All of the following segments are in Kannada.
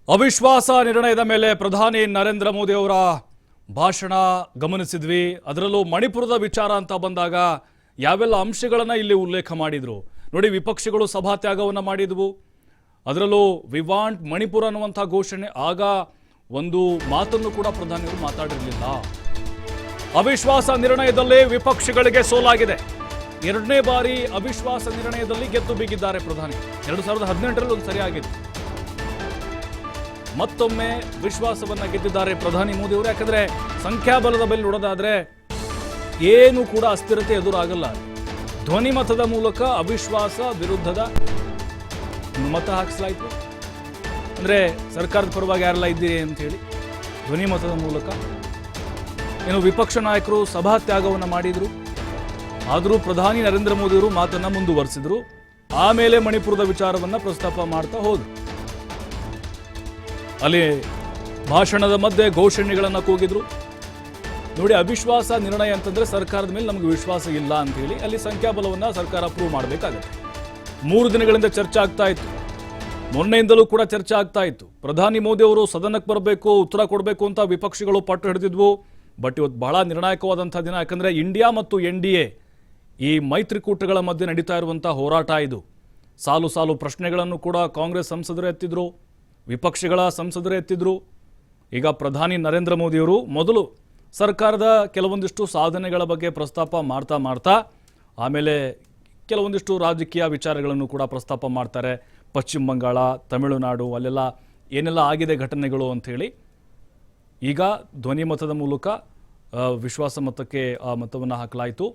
ಅವಿಶ್ವಾಸ ನಿರ್ಣಯದ ಮೇಲೆ ಪ್ರಧಾನಿ ನರೇಂದ್ರ ಮೋದಿ ಅವರ ಭಾಷಣ ಗಮನಿಸಿದ್ವಿ. ಅದರಲ್ಲೂ ಮಣಿಪುರದ ವಿಚಾರ ಅಂತ ಬಂದಾಗ ಯಾವೆಲ್ಲ ಅಂಶಗಳನ್ನು ಇಲ್ಲಿ ಉಲ್ಲೇಖ ಮಾಡಿದ್ರು ನೋಡಿ. ವಿಪಕ್ಷಗಳು ಸಭಾತ್ಯಾಗವನ್ನು ಮಾಡಿದ್ವು. ಅದರಲ್ಲೂ ವಿ ವಾಂಟ್ ಮಣಿಪುರ ಅನ್ನುವಂಥ ಘೋಷಣೆ ಆಗ ಒಂದು ಮಾತನ್ನು ಕೂಡ ಪ್ರಧಾನಿಯವರು ಮಾತಾಡಿರಲಿಲ್ಲ. ಅವಿಶ್ವಾಸ ನಿರ್ಣಯದಲ್ಲಿ ವಿಪಕ್ಷಗಳಿಗೆ ಸೋಲಾಗಿದೆ. ಎರಡನೇ ಬಾರಿ ಅವಿಶ್ವಾಸ ನಿರ್ಣಯದಲ್ಲಿ ಗೆದ್ದು ಬಿಗಿದ್ದಾರೆ ಪ್ರಧಾನಿ. 2018ರಲ್ಲಿ ಒಂದು ಸರಿಯಾಗಿತ್ತು. ಮತ್ತೊಮ್ಮೆ ವಿಶ್ವಾಸವನ್ನ ಗೆದ್ದಿದ್ದಾರೆ ಪ್ರಧಾನಿ ಮೋದಿ ಅವರು. ಯಾಕಂದ್ರೆ ಸಂಖ್ಯಾಬಲದ ಮೇಲೆ ನೋಡೋದಾದ್ರೆ ಏನು ಕೂಡ ಅಸ್ಥಿರತೆ ಎದುರಾಗಲ್ಲ. ಧ್ವನಿ ಮತದ ಮೂಲಕ ಅವಿಶ್ವಾಸ ವಿರುದ್ಧದ ಮತ ಹಾಕಿಸಲಾಯಿತು. ಅಂದ್ರೆ ಸರ್ಕಾರದ ಪರವಾಗಿ ಯಾರೆಲ್ಲ ಇದ್ದೀರಿ ಅಂತ ಹೇಳಿ ಧ್ವನಿ ಮತದ ಮೂಲಕ ಏನು ವಿಪಕ್ಷ ನಾಯಕರು ಸಭಾತ್ಯಾಗವನ್ನು ಮಾಡಿದ್ರು. ಆದರೂ ಪ್ರಧಾನಿ ನರೇಂದ್ರ ಮೋದಿ ಅವರು ಮಾತನ್ನ ಮುಂದುವರೆಸಿದ್ರು. ಆಮೇಲೆ ಮಣಿಪುರದ ವಿಚಾರವನ್ನ ಪ್ರಸ್ತಾಪ ಮಾಡ್ತಾ ಹೋದ್ರು. ಅಲ್ಲಿ ಭಾಷಣದ ಮಧ್ಯೆ ಘೋಷಣೆಗಳನ್ನು ಕೂಗಿದ್ರು ನೋಡಿ. ಅವಿಶ್ವಾಸ ನಿರ್ಣಯ ಅಂತಂದ್ರೆ ಸರ್ಕಾರದ ಮೇಲೆ ನಮಗೆ ವಿಶ್ವಾಸ ಇಲ್ಲ ಅಂತ ಹೇಳಿ ಅಲ್ಲಿ ಸಂಖ್ಯಾಬಲವನ್ನ ಸರ್ಕಾರ ಪ್ರೂವ್ ಮಾಡಬೇಕಾಗುತ್ತೆ. 3 ದಿನಗಳಿಂದ ಚರ್ಚೆ ಆಗ್ತಾ ಇತ್ತು. ಮೊನ್ನೆಯಿಂದಲೂ ಕೂಡ ಚರ್ಚೆ ಆಗ್ತಾ ಇತ್ತು. ಪ್ರಧಾನಿ ಮೋದಿ ಅವರು ಸದನಕ್ಕೆ ಬರಬೇಕು, ಉತ್ತರ ಕೊಡಬೇಕು ಅಂತ ವಿಪಕ್ಷಗಳು ಪಟ್ಟು ಹಿಡಿದಿದ್ವು. ಬಟ್ ಇವತ್ತು ಬಹಳ ನಿರ್ಣಾಯಕವಾದಂಥ ದಿನ. ಯಾಕಂದ್ರೆ ಇಂಡಿಯಾ ಮತ್ತು NDA ಈ ಮೈತ್ರಿಕೂಟಗಳ ಮಧ್ಯೆ ನಡೀತಾ ಇರುವಂಥ ಹೋರಾಟ ಇದು. ಸಾಲು ಸಾಲು ಪ್ರಶ್ನೆಗಳನ್ನು ಕೂಡ ಕಾಂಗ್ರೆಸ್ ಸಂಸದರು ಎತ್ತಿದ್ರು, ವಿಪಕ್ಷಗಳ ಸಂಸದರು ಎತ್ತಿದ್ರು. ಈಗ ಪ್ರಧಾನಿ ನರೇಂದ್ರ ಮೋದಿಯವರು ಮೊದಲು ಸರ್ಕಾರದ ಕೆಲವೊಂದಿಷ್ಟು ಸಾಧನೆಗಳ ಬಗ್ಗೆ ಪ್ರಸ್ತಾಪ ಮಾಡ್ತಾ ಆಮೇಲೆ ಕೆಲವೊಂದಿಷ್ಟು ರಾಜಕೀಯ ವಿಚಾರಗಳನ್ನು ಕೂಡ ಪ್ರಸ್ತಾಪ ಮಾಡ್ತಾರೆ. ಪಶ್ಚಿಮ ಬಂಗಾಳ, ತಮಿಳುನಾಡು, ಅಲ್ಲೆಲ್ಲ ಏನೆಲ್ಲ ಆಗಿದೆ ಘಟನೆಗಳು ಅಂಥೇಳಿ ಈಗ ಧ್ವನಿ ಮತದ ಮೂಲಕ ವಿಶ್ವಾಸ ಮತಕ್ಕೆ ಆ ಮತವನ್ನು ಹಾಕಲಾಯಿತು.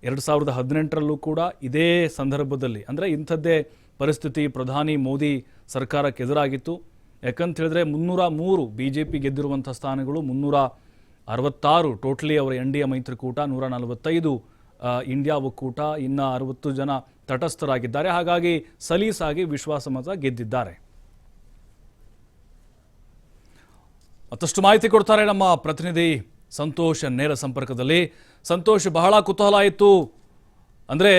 2018ರಲ್ಲೂ ಕೂಡ ಇದೇ ಸಂದರ್ಭದಲ್ಲಿ ಅಂದರೆ ಇಂಥದ್ದೇ ಪರಿಸ್ಥಿತಿ ಪ್ರಧಾನಿ ಮೋದಿ ಸರ್ಕಾರಕ್ಕೆ ಎದುರಾಗಿತ್ತು. ಯಾಕಂತ ಹೇಳಿದ್ರೆ 303 BJP ಗೆದ್ದಿರುವಂಥ ಸ್ಥಾನಗಳು, 366 ಟೋಟಲಿ ಅವರ NDA ಮೈತ್ರಿಕೂಟ, 145 ಇಂಡಿಯಾ ಒಕ್ಕೂಟ, ಇನ್ನು 60 ಜನ ತಟಸ್ಥರಾಗಿದ್ದಾರೆ. ಹಾಗಾಗಿ ಸಲೀಸಾಗಿ ವಿಶ್ವಾಸ ಮತ ಗೆದ್ದಿದ್ದಾರೆ. ಮತ್ತಷ್ಟು ಮಾಹಿತಿ ಕೊಡ್ತಾರೆ ನಮ್ಮ ಪ್ರತಿನಿಧಿ ಸಂತೋಷ್ ನೇರ ಸಂಪರ್ಕದಲ್ಲಿ. ಸಂತೋಷ್, ಬಹಳ ಕುತೂಹಲ ಇತ್ತು. ಅಂದರೆ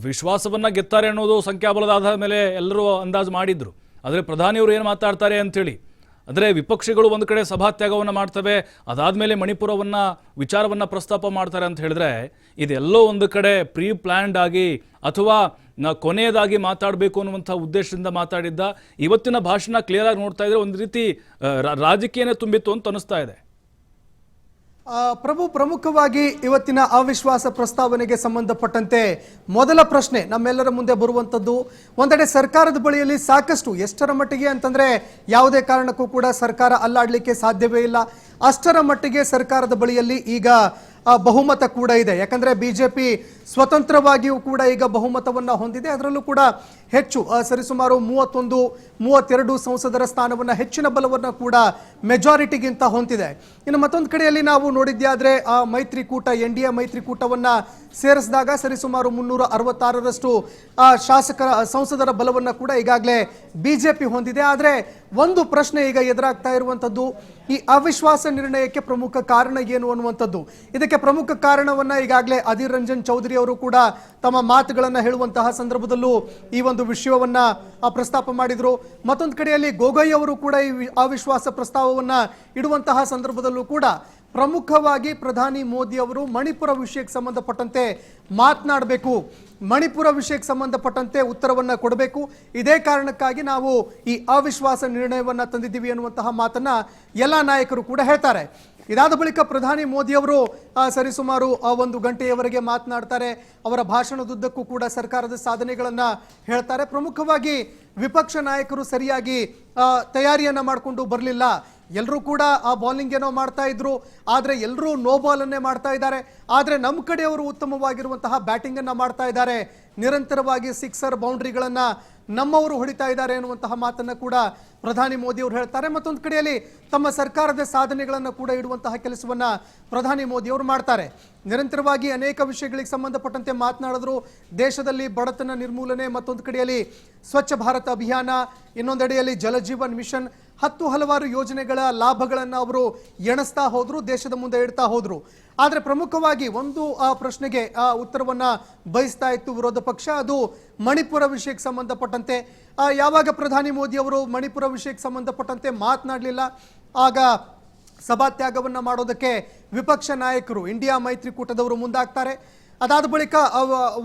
ವಿಶ್ವಾಸವನ್ನ ಗೆತ್ತಾರೆ ಅನ್ನೋದು ಸಂಖ್ಯಾಬಲದ ಆಧಾರದ ಮೇಲೆ ಎಲ್ಲರೂ ಅಂದಾಜು ಮಾಡಿದ್ರು. ಆದರೆ ಪ್ರಧಾನಿಯವರು ಏನು ಮಾತಾಡ್ತಾರೆ ಅಂಥೇಳಿ, ಅಂದರೆ ವಿಪಕ್ಷಗಳು ಒಂದು ಕಡೆ ಸಭಾತ್ಯಾಗವನ್ನು ಮಾಡ್ತವೆ, ಅದಾದಮೇಲೆ ಮಣಿಪುರವನ್ನು ವಿಚಾರವನ್ನು ಪ್ರಸ್ತಾಪ ಮಾಡ್ತಾರೆ ಅಂತ ಹೇಳಿದ್ರೆ ಇದೆಲ್ಲೋ ಒಂದು ಕಡೆ ಪ್ರೀ ಪ್ಲ್ಯಾನ್ಡ್ ಆಗಿ ಅಥವಾ ಕೊನೆಯದಾಗಿ ಮಾತಾಡಬೇಕು ಅನ್ನುವಂಥ ಉದ್ದೇಶದಿಂದ ಮಾತಾಡಿದ್ದ. ಇವತ್ತಿನ ಭಾಷಣ ಕ್ಲಿಯರ್ ಆಗಿ ನೋಡ್ತಾ ಇದ್ರೆ ಒಂದು ರೀತಿ ರಾಜಕೀಯನೇ ತುಂಬಿತ್ತು ಅಂತ ಅನಿಸ್ತಾ ಇದೆ. ಪ್ರಭು, ಪ್ರಮುಖವಾಗಿ ಇವತ್ತಿನ ಅವಿಶ್ವಾಸ ಪ್ರಸ್ತಾವನೆಗೆ ಸಂಬಂಧಪಟ್ಟಂತೆ ಮೊದಲ ಪ್ರಶ್ನೆ ನಮ್ಮೆಲ್ಲರ ಮುಂದೆ ಬರುವಂಥದ್ದು, ಒಂದೆಡೆ ಸರ್ಕಾರದ ಬಳಿಯಲ್ಲಿ ಸಾಕಷ್ಟು, ಎಷ್ಟರ ಮಟ್ಟಿಗೆ ಅಂತಂದ್ರೆ ಯಾವುದೇ ಕಾರಣಕ್ಕೂ ಕೂಡ ಸರ್ಕಾರ ಅಲ್ಲಾಡಲಿಕ್ಕೆ ಸಾಧ್ಯವೇ ಇಲ್ಲ. ಅಷ್ಟರ ಮಟ್ಟಿಗೆ ಸರ್ಕಾರದ ಬಳಿಯಲ್ಲಿ ಈಗ ಬಹುಮತ ಕೂಡ ಇದೆ. ಯಾಕಂದ್ರೆ BJP ಸ್ವತಂತ್ರವಾಗಿಯೂ ಕೂಡ ಈಗ ಬಹುಮತವನ್ನು ಹೊಂದಿದೆ. ಅದರಲ್ಲೂ ಕೂಡ ಹೆಚ್ಚು ಸರಿಸುಮಾರು 31-32 ಸಂಸದರ ಸ್ಥಾನವನ್ನು, ಹೆಚ್ಚಿನ ಬಲವನ್ನು ಕೂಡ ಮೆಜಾರಿಟಿಗಿಂತ ಹೊಂದಿದೆ. ಇನ್ನು ಮತ್ತೊಂದು ಕಡೆಯಲ್ಲಿ ನಾವು ನೋಡಿದ್ಯಾದ್ರೆ ಆ ಮೈತ್ರಿಕೂಟ, NDA ಮೈತ್ರಿಕೂಟವನ್ನು ಸೇರಿಸಿದಾಗ ಸರಿಸುಮಾರು 366ರಷ್ಟು ಶಾಸಕರ ಸಂಸದರ ಬಲವನ್ನು ಕೂಡ ಈಗಾಗಲೇ BJP ಹೊಂದಿದೆ. ಆದರೆ ಒಂದು ಪ್ರಶ್ನೆ ಈಗ ಎದುರಾಗ್ತಾ ಇರುವಂಥದ್ದು, ಈ ಅವಿಶ್ವಾಸ ನಿರ್ಣಯಕ್ಕೆ ಪ್ರಮುಖ ಕಾರಣ ಏನು ಅನ್ನುವಂಥದ್ದು. ಇದಕ್ಕೆ ಪ್ರಮುಖ ಕಾರಣವನ್ನ ಈಗಾಗಲೇ ಅಧೀರ್ ರಂಜನ್ ಚೌಧರಿ ಅವರು ಕೂಡ ತಮ್ಮ ಮಾತುಗಳನ್ನು ಹೇಳುವಂತಹ ಸಂದರ್ಭದಲ್ಲೂ ಈ ಒಂದು ವಿಷಯವನ್ನ ಪ್ರಸ್ತಾಪ ಮಾಡಿದ್ರು. ಮತ್ತೊಂದು ಕಡೆಯಲ್ಲಿ ಗೊಗೊಯ್ ಅವರು ಕೂಡ ಈ ಅವಿಶ್ವಾಸ ಪ್ರಸ್ತಾವವನ್ನ ಇಡುವಂತಹ ಸಂದರ್ಭದಲ್ಲೂ ಕೂಡ ಪ್ರಮುಖವಾಗಿ ಪ್ರಧಾನಿ ಮೋದಿ ಅವರು ಮಣಿಪುರ ವಿಷಯಕ್ಕೆ ಸಂಬಂಧಪಟ್ಟಂತೆ ಮಾತನಾಡಬೇಕು, ಮಣಿಪುರ ವಿಷಯಕ್ಕೆ ಸಂಬಂಧಪಟ್ಟಂತೆ ಉತ್ತರವನ್ನ ಕೊಡಬೇಕು, ಇದೇ ಕಾರಣಕ್ಕಾಗಿ ನಾವು ಈ ಅವಿಶ್ವಾಸ ನಿರ್ಣಯವನ್ನ ತಂದಿದ್ದೀವಿ ಅನ್ನುವಂತಹ ಮಾತನ್ನ ಎಲ್ಲ ನಾಯಕರು ಕೂಡ ಹೇಳ್ತಾರೆ. ಇದಾದ ಬಳಿಕ ಪ್ರಧಾನಿ ಮೋದಿ ಅವರು ಸರಿಸುಮಾರು 1 ಗಂಟೆಯವರೆಗೆ ಮಾತನಾಡ್ತಾರೆ. ಅವರ ಭಾಷಣದುದ್ದಕ್ಕೂ ಕೂಡ ಸರ್ಕಾರದ ಸಾಧನೆಗಳನ್ನ ಹೇಳ್ತಾರೆ. ಪ್ರಮುಖವಾಗಿ ವಿಪಕ್ಷ ನಾಯಕರು ಸರಿಯಾಗಿ ತಯಾರಿಯನ್ನ ಮಾಡಿಕೊಂಡು ಬರಲಿಲ್ಲ. ಎಲ್ಲರೂ ಕೂಡ ಆ ಬೌಲಿಂಗ್ ಏನೋ ಮಾಡ್ತಾ ಇದ್ರು, ಆದರೆ ಎಲ್ಲರೂ ನೋ ಬಾಲ್ ಅನ್ನೇ ಮಾಡ್ತಾ ಇದ್ದಾರೆ. ಆದರೆ ನಮ್ಮ ಕಡೆಯವರು ಉತ್ತಮವಾಗಿರುವಂತಹ ಬ್ಯಾಟಿಂಗ್ ಅನ್ನ ಮಾಡ್ತಾ ಇದ್ದಾರೆ. ನಿರಂತರವಾಗಿ ಸಿಕ್ಸರ್ ಬೌಂಡ್ರಿಗಳನ್ನ ನಮ್ಮವರು ಹೊಡಿತಾ ಇದ್ದಾರೆ ಎನ್ನುವಂತಹ ಮಾತನ್ನ ಕೂಡ ಪ್ರಧಾನಿ ಮೋದಿ ಅವರು ಹೇಳ್ತಾರೆ. ಮತ್ತೊಂದು ಕಡೆಯಲ್ಲಿ ತಮ್ಮ ಸರ್ಕಾರದ ಸಾಧನೆಗಳನ್ನು ಕೂಡ ಇಡುವಂತಹ ಕೆಲಸವನ್ನ ಪ್ರಧಾನಿ ಮೋದಿ ಅವರು ಮಾಡ್ತಾರೆ. ನಿರಂತರವಾಗಿ ಅನೇಕ ವಿಷಯಗಳಿಗೆ ಸಂಬಂಧಪಟ್ಟಂತೆ ಮಾತನಾಡಿದ್ರು. ದೇಶದಲ್ಲಿ ಬಡತನ ನಿರ್ಮೂಲನೆ, ಮತ್ತೊಂದು ಕಡೆಯಲ್ಲಿ ಸ್ವಚ್ಛ ಭಾರತ ಅಭಿಯಾನ, ಇನ್ನೊಂದೆಡೆಯಲ್ಲಿ ಜಲಜೀವನ್ ಮಿಷನ್, ಹಲವಾರು ಯೋಜನೆಗಳ ಲಾಭಗಳನ್ನು ಅವರು ಎಣಿಸ್ತಾ ಹೋದ್ರು, ದೇಶದ ಮುಂದೆ ಇಡ್ತಾ ಹೋದ್ರು. ಆದರೆ ಪ್ರಮುಖವಾಗಿ ಒಂದು ಪ್ರಶ್ನೆಗೆ ಉತ್ತರವನ್ನ ಬಯಸ್ತಾ ಇತ್ತು ವಿರೋಧ ಪಕ್ಷ. ಅದು ಮಣಿಪುರ ವಿಷಯಕ್ಕೆ ಸಂಬಂಧಪಟ್ಟಂತೆ. ಯಾವಾಗ ಪ್ರಧಾನಿ ಮೋದಿ ಅವರು ಮಣಿಪುರ ವಿಷಯಕ್ಕೆ ಸಂಬಂಧಪಟ್ಟಂತೆ ಮಾತನಾಡಲಿಲ್ಲ, ಆಗ ಸಭಾತ್ಯಾಗವನ್ನ ಮಾಡೋದಕ್ಕೆ ವಿಪಕ್ಷ ನಾಯಕರು ಇಂಡಿಯಾ ಮೈತ್ರಿಕೂಟದವರು ಮುಂದಾಗ್ತಾರೆ. ಅದಾದ ಬಳಿಕ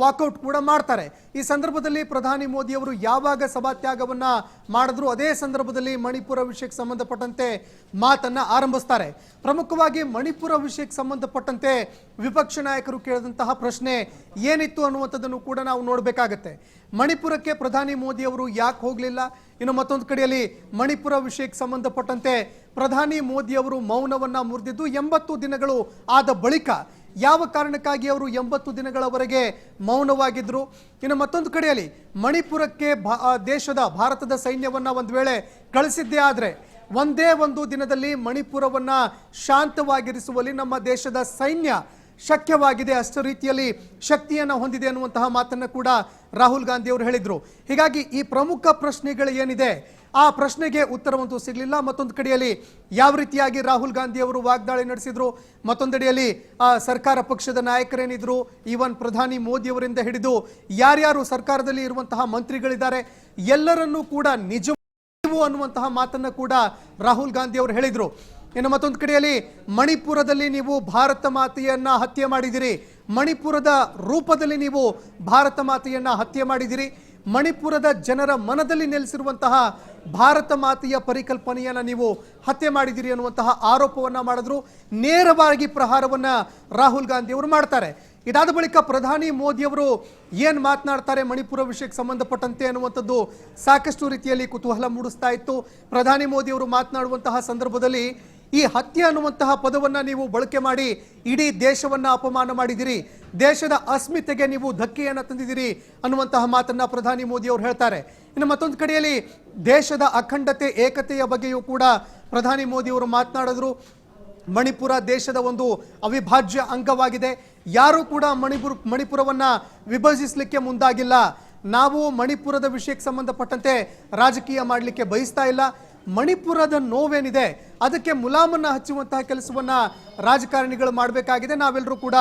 ವಾಕೌಟ್ ಕೂಡ ಮಾಡ್ತಾರೆ. ಈ ಸಂದರ್ಭದಲ್ಲಿ ಪ್ರಧಾನಿ ಮೋದಿ ಅವರು ಯಾವಾಗ ಸಭಾತ್ಯಾಗವನ್ನ ಮಾಡಿದ್ರು ಅದೇ ಸಂದರ್ಭದಲ್ಲಿ ಮಣಿಪುರ ವಿಷಯಕ್ಕೆ ಸಂಬಂಧಪಟ್ಟಂತೆ ಮಾತನ್ನ ಆರಂಭಿಸ್ತಾರೆ. ಪ್ರಮುಖವಾಗಿ ಮಣಿಪುರ ವಿಷಯಕ್ಕೆ ಸಂಬಂಧಪಟ್ಟಂತೆ ವಿಪಕ್ಷ ನಾಯಕರು ಕೇಳಿದಂತಹ ಪ್ರಶ್ನೆ ಏನಿತ್ತು ಅನ್ನುವಂಥದ್ದನ್ನು ಕೂಡ ನಾವು ನೋಡಬೇಕಾಗತ್ತೆ. ಮಣಿಪುರಕ್ಕೆ ಪ್ರಧಾನಿ ಮೋದಿ ಅವರು ಯಾಕೆ ಹೋಗಲಿಲ್ಲ? ಇನ್ನು ಮತ್ತೊಂದು ಕಡೆಯಲ್ಲಿ ಮಣಿಪುರ ವಿಷಯಕ್ಕೆ ಸಂಬಂಧಪಟ್ಟಂತೆ ಪ್ರಧಾನಿ ಮೋದಿ ಅವರು ಮೌನವನ್ನ ಮುರಿದಿದ್ದು 80 ದಿನಗಳು ಆದ ಬಳಿಕ ಯಾವ ಕಾರಣಕ್ಕಾಗಿ ಅವರು 80 ದಿನಗಳವರೆಗೆ ಮೌನವಾಗಿದ್ರು? ಇನ್ನು ಮತ್ತೊಂದು ಕಡೆಯಲ್ಲಿ ಮಣಿಪುರಕ್ಕೆ ಭಾರತದ ಸೈನ್ಯವನ್ನ ಒಂದು ವೇಳೆ ಕಳಿಸಿದ್ದೇ ಆದರೆ ಒಂದೇ ಒಂದು ದಿನದಲ್ಲಿ ಮಣಿಪುರವನ್ನ ಶಾಂತವಾಗಿರಿಸುವಲ್ಲಿ ನಮ್ಮ ದೇಶದ ಸೈನ್ಯ ಶಕ್ಯವಾಗಿದೆ, ಅಷ್ಟು ರೀತಿಯಲ್ಲಿ ಶಕ್ತಿಯನ್ನು ಹೊಂದಿದೆ ಅನ್ನುವಂತಹ ಮಾತನ್ನು ಕೂಡ ರಾಹುಲ್ ಗಾಂಧಿ ಅವರು ಹೇಳಿದ್ರು. ಹೀಗಾಗಿ ಈ ಪ್ರಮುಖ ಪ್ರಶ್ನೆಗಳು ಏನಿದೆ ಆ ಪ್ರಶ್ನೆಗೆ ಉತ್ತರವಂತೂ ಸಿಗಲಿಲ್ಲ. ಮತ್ತೊಂದು ಕಡೆಯಲ್ಲಿ ಯಾವ ರೀತಿಯಾಗಿ ರಾಹುಲ್ ಗಾಂಧಿ ಅವರು ವಾಗ್ದಾಳಿ ನಡೆಸಿದ್ರು, ಮತ್ತೊಂದೆಡೆಯಲ್ಲಿ ಸರ್ಕಾರ ಪಕ್ಷದ ನಾಯಕರೇನಿದ್ರು, ಈವನ್ ಪ್ರಧಾನಿ ಮೋದಿ ಅವರಿಂದ ಹಿಡಿದು ಯಾರ್ಯಾರು ಸರ್ಕಾರದಲ್ಲಿ ಇರುವಂತಹ ಮಂತ್ರಿಗಳಿದ್ದಾರೆ ಎಲ್ಲರನ್ನೂ ಕೂಡ ನಿಜ ಅನ್ನುವಂತಹ ಮಾತನ್ನ ಕೂಡ ರಾಹುಲ್ ಗಾಂಧಿ ಅವರು ಹೇಳಿದ್ರು. ಇನ್ನು ಮತ್ತೊಂದು ಕಡೆಯಲ್ಲಿ ಮಣಿಪುರದಲ್ಲಿ ನೀವು ಭಾರತ ಮಾತೆಯನ್ನ ಹತ್ಯೆ ಮಾಡಿದಿರಿ, ಮಣಿಪುರದ ರೂಪದಲ್ಲಿ ನೀವು ಭಾರತ ಮಾತೆಯನ್ನ ಹತ್ಯೆ ಮಾಡಿದಿರಿ, ಮಣಿಪುರದ ಜನರ ಮನದಲ್ಲಿ ನೆಲೆಸಿರುವಂತಹ ಭಾರತ ಮಾತೆಯ ಪರಿಕಲ್ಪನೆಯನ್ನ ನೀವು ಹತ್ಯೆ ಮಾಡಿದಿರಿ ಅನ್ನುವಂತಹ ಆರೋಪವನ್ನ ಮಾಡಿದ್ರು. ನೇರವಾಗಿ ಪ್ರಹಾರವನ್ನ ರಾಹುಲ್ ಗಾಂಧಿ ಅವರು ಮಾಡ್ತಾರೆ. ಇದಾದ ಬಳಿಕ ಪ್ರಧಾನಿ ಮೋದಿ ಅವರು ಏನ್ ಮಾತನಾಡ್ತಾರೆ ಮಣಿಪುರ ವಿಷಯಕ್ಕೆ ಸಂಬಂಧಪಟ್ಟಂತೆ ಅನ್ನುವಂಥದ್ದು ಸಾಕಷ್ಟು ರೀತಿಯಲ್ಲಿ ಕುತೂಹಲ ಮೂಡಿಸ್ತಾ ಇತ್ತು. ಪ್ರಧಾನಿ ಮೋದಿ ಅವರು ಮಾತನಾಡುವಂತಹ ಸಂದರ್ಭದಲ್ಲಿ ಈ ಹತ್ಯೆ ಅನ್ನುವಂತಹ ಪದವನ್ನ ನೀವು ಬಳಕೆ ಮಾಡಿ ಇಡೀ ದೇಶವನ್ನ ಅಪಮಾನ ಮಾಡಿದಿರಿ, ದೇಶದ ಅಸ್ಮಿತೆಗೆ ನೀವು ಧಕ್ಕೆಯನ್ನು ತಂದಿದ್ದೀರಿ ಅನ್ನುವಂತಹ ಮಾತನ್ನ ಪ್ರಧಾನಿ ಮೋದಿ ಅವರು ಹೇಳ್ತಾರೆ. ಇನ್ನು ಮತ್ತೊಂದು ಕಡೆಯಲ್ಲಿ ದೇಶದ ಅಖಂಡತೆ ಏಕತೆಯ ಬಗ್ಗೆಯೂ ಕೂಡ ಪ್ರಧಾನಿ ಮೋದಿ ಅವರು ಮಾತನಾಡಿದ್ರು. ಮಣಿಪುರ ದೇಶದ ಒಂದು ಅವಿಭಾಜ್ಯ ಅಂಗವಾಗಿದೆ, ಯಾರೂ ಕೂಡ ಮಣಿಪುರವನ್ನ ವಿಭಜಿಸಲಿಕ್ಕೆ ಮುಂದಾಗಿಲ್ಲ. ನಾವು ಮಣಿಪುರದ ವಿಷಯಕ್ಕೆ ಸಂಬಂಧಪಟ್ಟಂತೆ ರಾಜಕೀಯ ಮಾಡಲಿಕ್ಕೆ ಬಯಸ್ತಾ ಇಲ್ಲ. ಮಣಿಪುರದ ನೋವೇನಿದೆ ಅದಕ್ಕೆ ಮುಲಾಮನ್ನ ಹಚ್ಚುವಂತಹ ಕೆಲಸವನ್ನ ರಾಜಕಾರಣಿಗಳು ಮಾಡಬೇಕಾಗಿದೆ, ನಾವೆಲ್ಲರೂ ಕೂಡ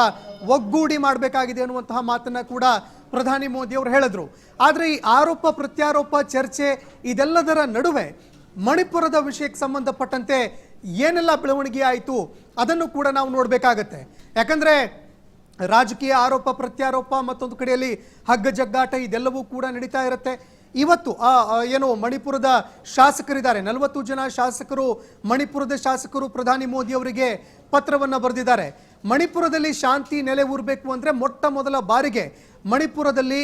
ಒಗ್ಗೂಡಿ ಮಾಡಬೇಕಾಗಿದೆ ಅನ್ನುವಂತಹ ಮಾತನ್ನ ಕೂಡ ಪ್ರಧಾನಿ ಮೋದಿ ಅವರು ಹೇಳಿದ್ರು. ಆದರೆ ಈ ಆರೋಪ ಪ್ರತ್ಯಾರೋಪ ಚರ್ಚೆ ಇದೆಲ್ಲದರ ನಡುವೆ ಮಣಿಪುರದ ವಿಷಯಕ್ಕೆ ಸಂಬಂಧಪಟ್ಟಂತೆ ಏನೆಲ್ಲ ಬೆಳವಣಿಗೆ ಆಯಿತು ಅದನ್ನು ಕೂಡ ನಾವು ನೋಡಬೇಕಾಗತ್ತೆ. ಯಾಕಂದ್ರೆ ರಾಜಕೀಯ ಆರೋಪ ಪ್ರತ್ಯಾರೋಪ, ಮತ್ತೊಂದು ಕಡೆಯಲ್ಲಿ ಹಗ್ಗ ಜಗ್ಗಾಟ ಇದೆಲ್ಲವೂ ಕೂಡ ನಡೀತಾ ಇರುತ್ತೆ. ಇವತ್ತು ಏನು ಮಣಿಪುರದ ಶಾಸಕರಿದ್ದಾರೆ, 40 ಜನ ಶಾಸಕರು, ಮಣಿಪುರದ ಶಾಸಕರು ಪ್ರಧಾನಿ ಮೋದಿ ಅವರಿಗೆ ಪತ್ರವನ್ನು ಬರೆದಿದ್ದಾರೆ. ಮಣಿಪುರದಲ್ಲಿ ಶಾಂತಿ ನೆಲೆ ಊರಬೇಕು ಅಂದ್ರೆ ಮೊಟ್ಟ ಮೊದಲ ಬಾರಿಗೆ ಮಣಿಪುರದಲ್ಲಿ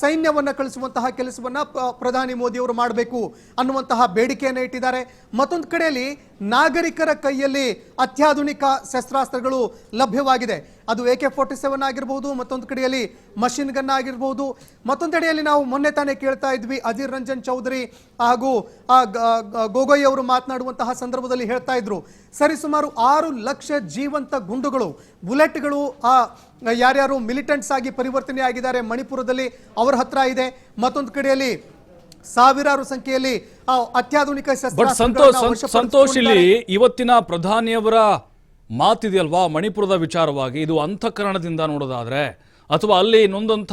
ಸೈನ್ಯವನ್ನು ಕಳಿಸುವಂತಹ ಕೆಲಸವನ್ನ ಪ್ರಧಾನಿ ಮೋದಿ ಅವರು ಮಾಡಬೇಕು ಅನ್ನುವಂತಹ ಬೇಡಿಕೆಯನ್ನು ಇಟ್ಟಿದ್ದಾರೆ. ಮತ್ತೊಂದು ಕಡೆಯಲ್ಲಿ ನಾಗರಿಕರ ಕೈಯಲ್ಲಿ ಅತ್ಯಾಧುನಿಕ ಶಸ್ತ್ರಾಸ್ತ್ರಗಳು ಲಭ್ಯವಾಗಿದೆ, ಅದು AK-47 ಆಗಿರಬಹುದು, ಮತ್ತೊಂದು ಕಡೆಯಲ್ಲಿ ಮಷಿನ್ ಗನ್ ಆಗಿರಬಹುದು. ಮತ್ತೊಂದೆಡೆಯಲ್ಲಿ ನಾವು ಮೊನ್ನೆ ತಾನೇ ಕೇಳ್ತಾ ಇದ್ವಿ ಅಧೀರ್ ರಂಜನ್ ಚೌಧರಿ ಹಾಗೂ ಗೊಗೊಯ್ ಅವರು ಮಾತನಾಡುವಂತಹ ಸಂದರ್ಭದಲ್ಲಿ ಹೇಳ್ತಾ ಇದ್ರು ಸರಿಸುಮಾರು 6 ಲಕ್ಷ ಜೀವಂತ ಗುಂಡುಗಳು, ಬುಲೆಟ್ಗಳು ಯಾರ್ಯಾರು ಮಿಲಿಟೆಂಟ್ಸ್ ಆಗಿ ಪರಿವರ್ತನೆ ಆಗಿದ್ದಾರೆ ಮಣಿಪುರದಲ್ಲಿ ಅವರ ಹತ್ರ ಇದೆ. ಮತ್ತೊಂದು ಕಡೆಯಲ್ಲಿ ಸಾವಿರಾರು ಸಂಖ್ಯೆಯಲ್ಲಿ ಅತ್ಯಾಧುನಿಕ ಸಂತೋಷ್, ಇಲ್ಲಿ ಇವತ್ತಿನ ಪ್ರಧಾನಿಯವರ ಮಾತಿದೆಯಲ್ವಾ ಮಣಿಪುರದ ವಿಚಾರವಾಗಿ, ಇದು ಅಂತಃಕರಣದಿಂದ ನೋಡೋದಾದ್ರೆ ಅಥವಾ ಅಲ್ಲಿ ನೊಂದಂಥ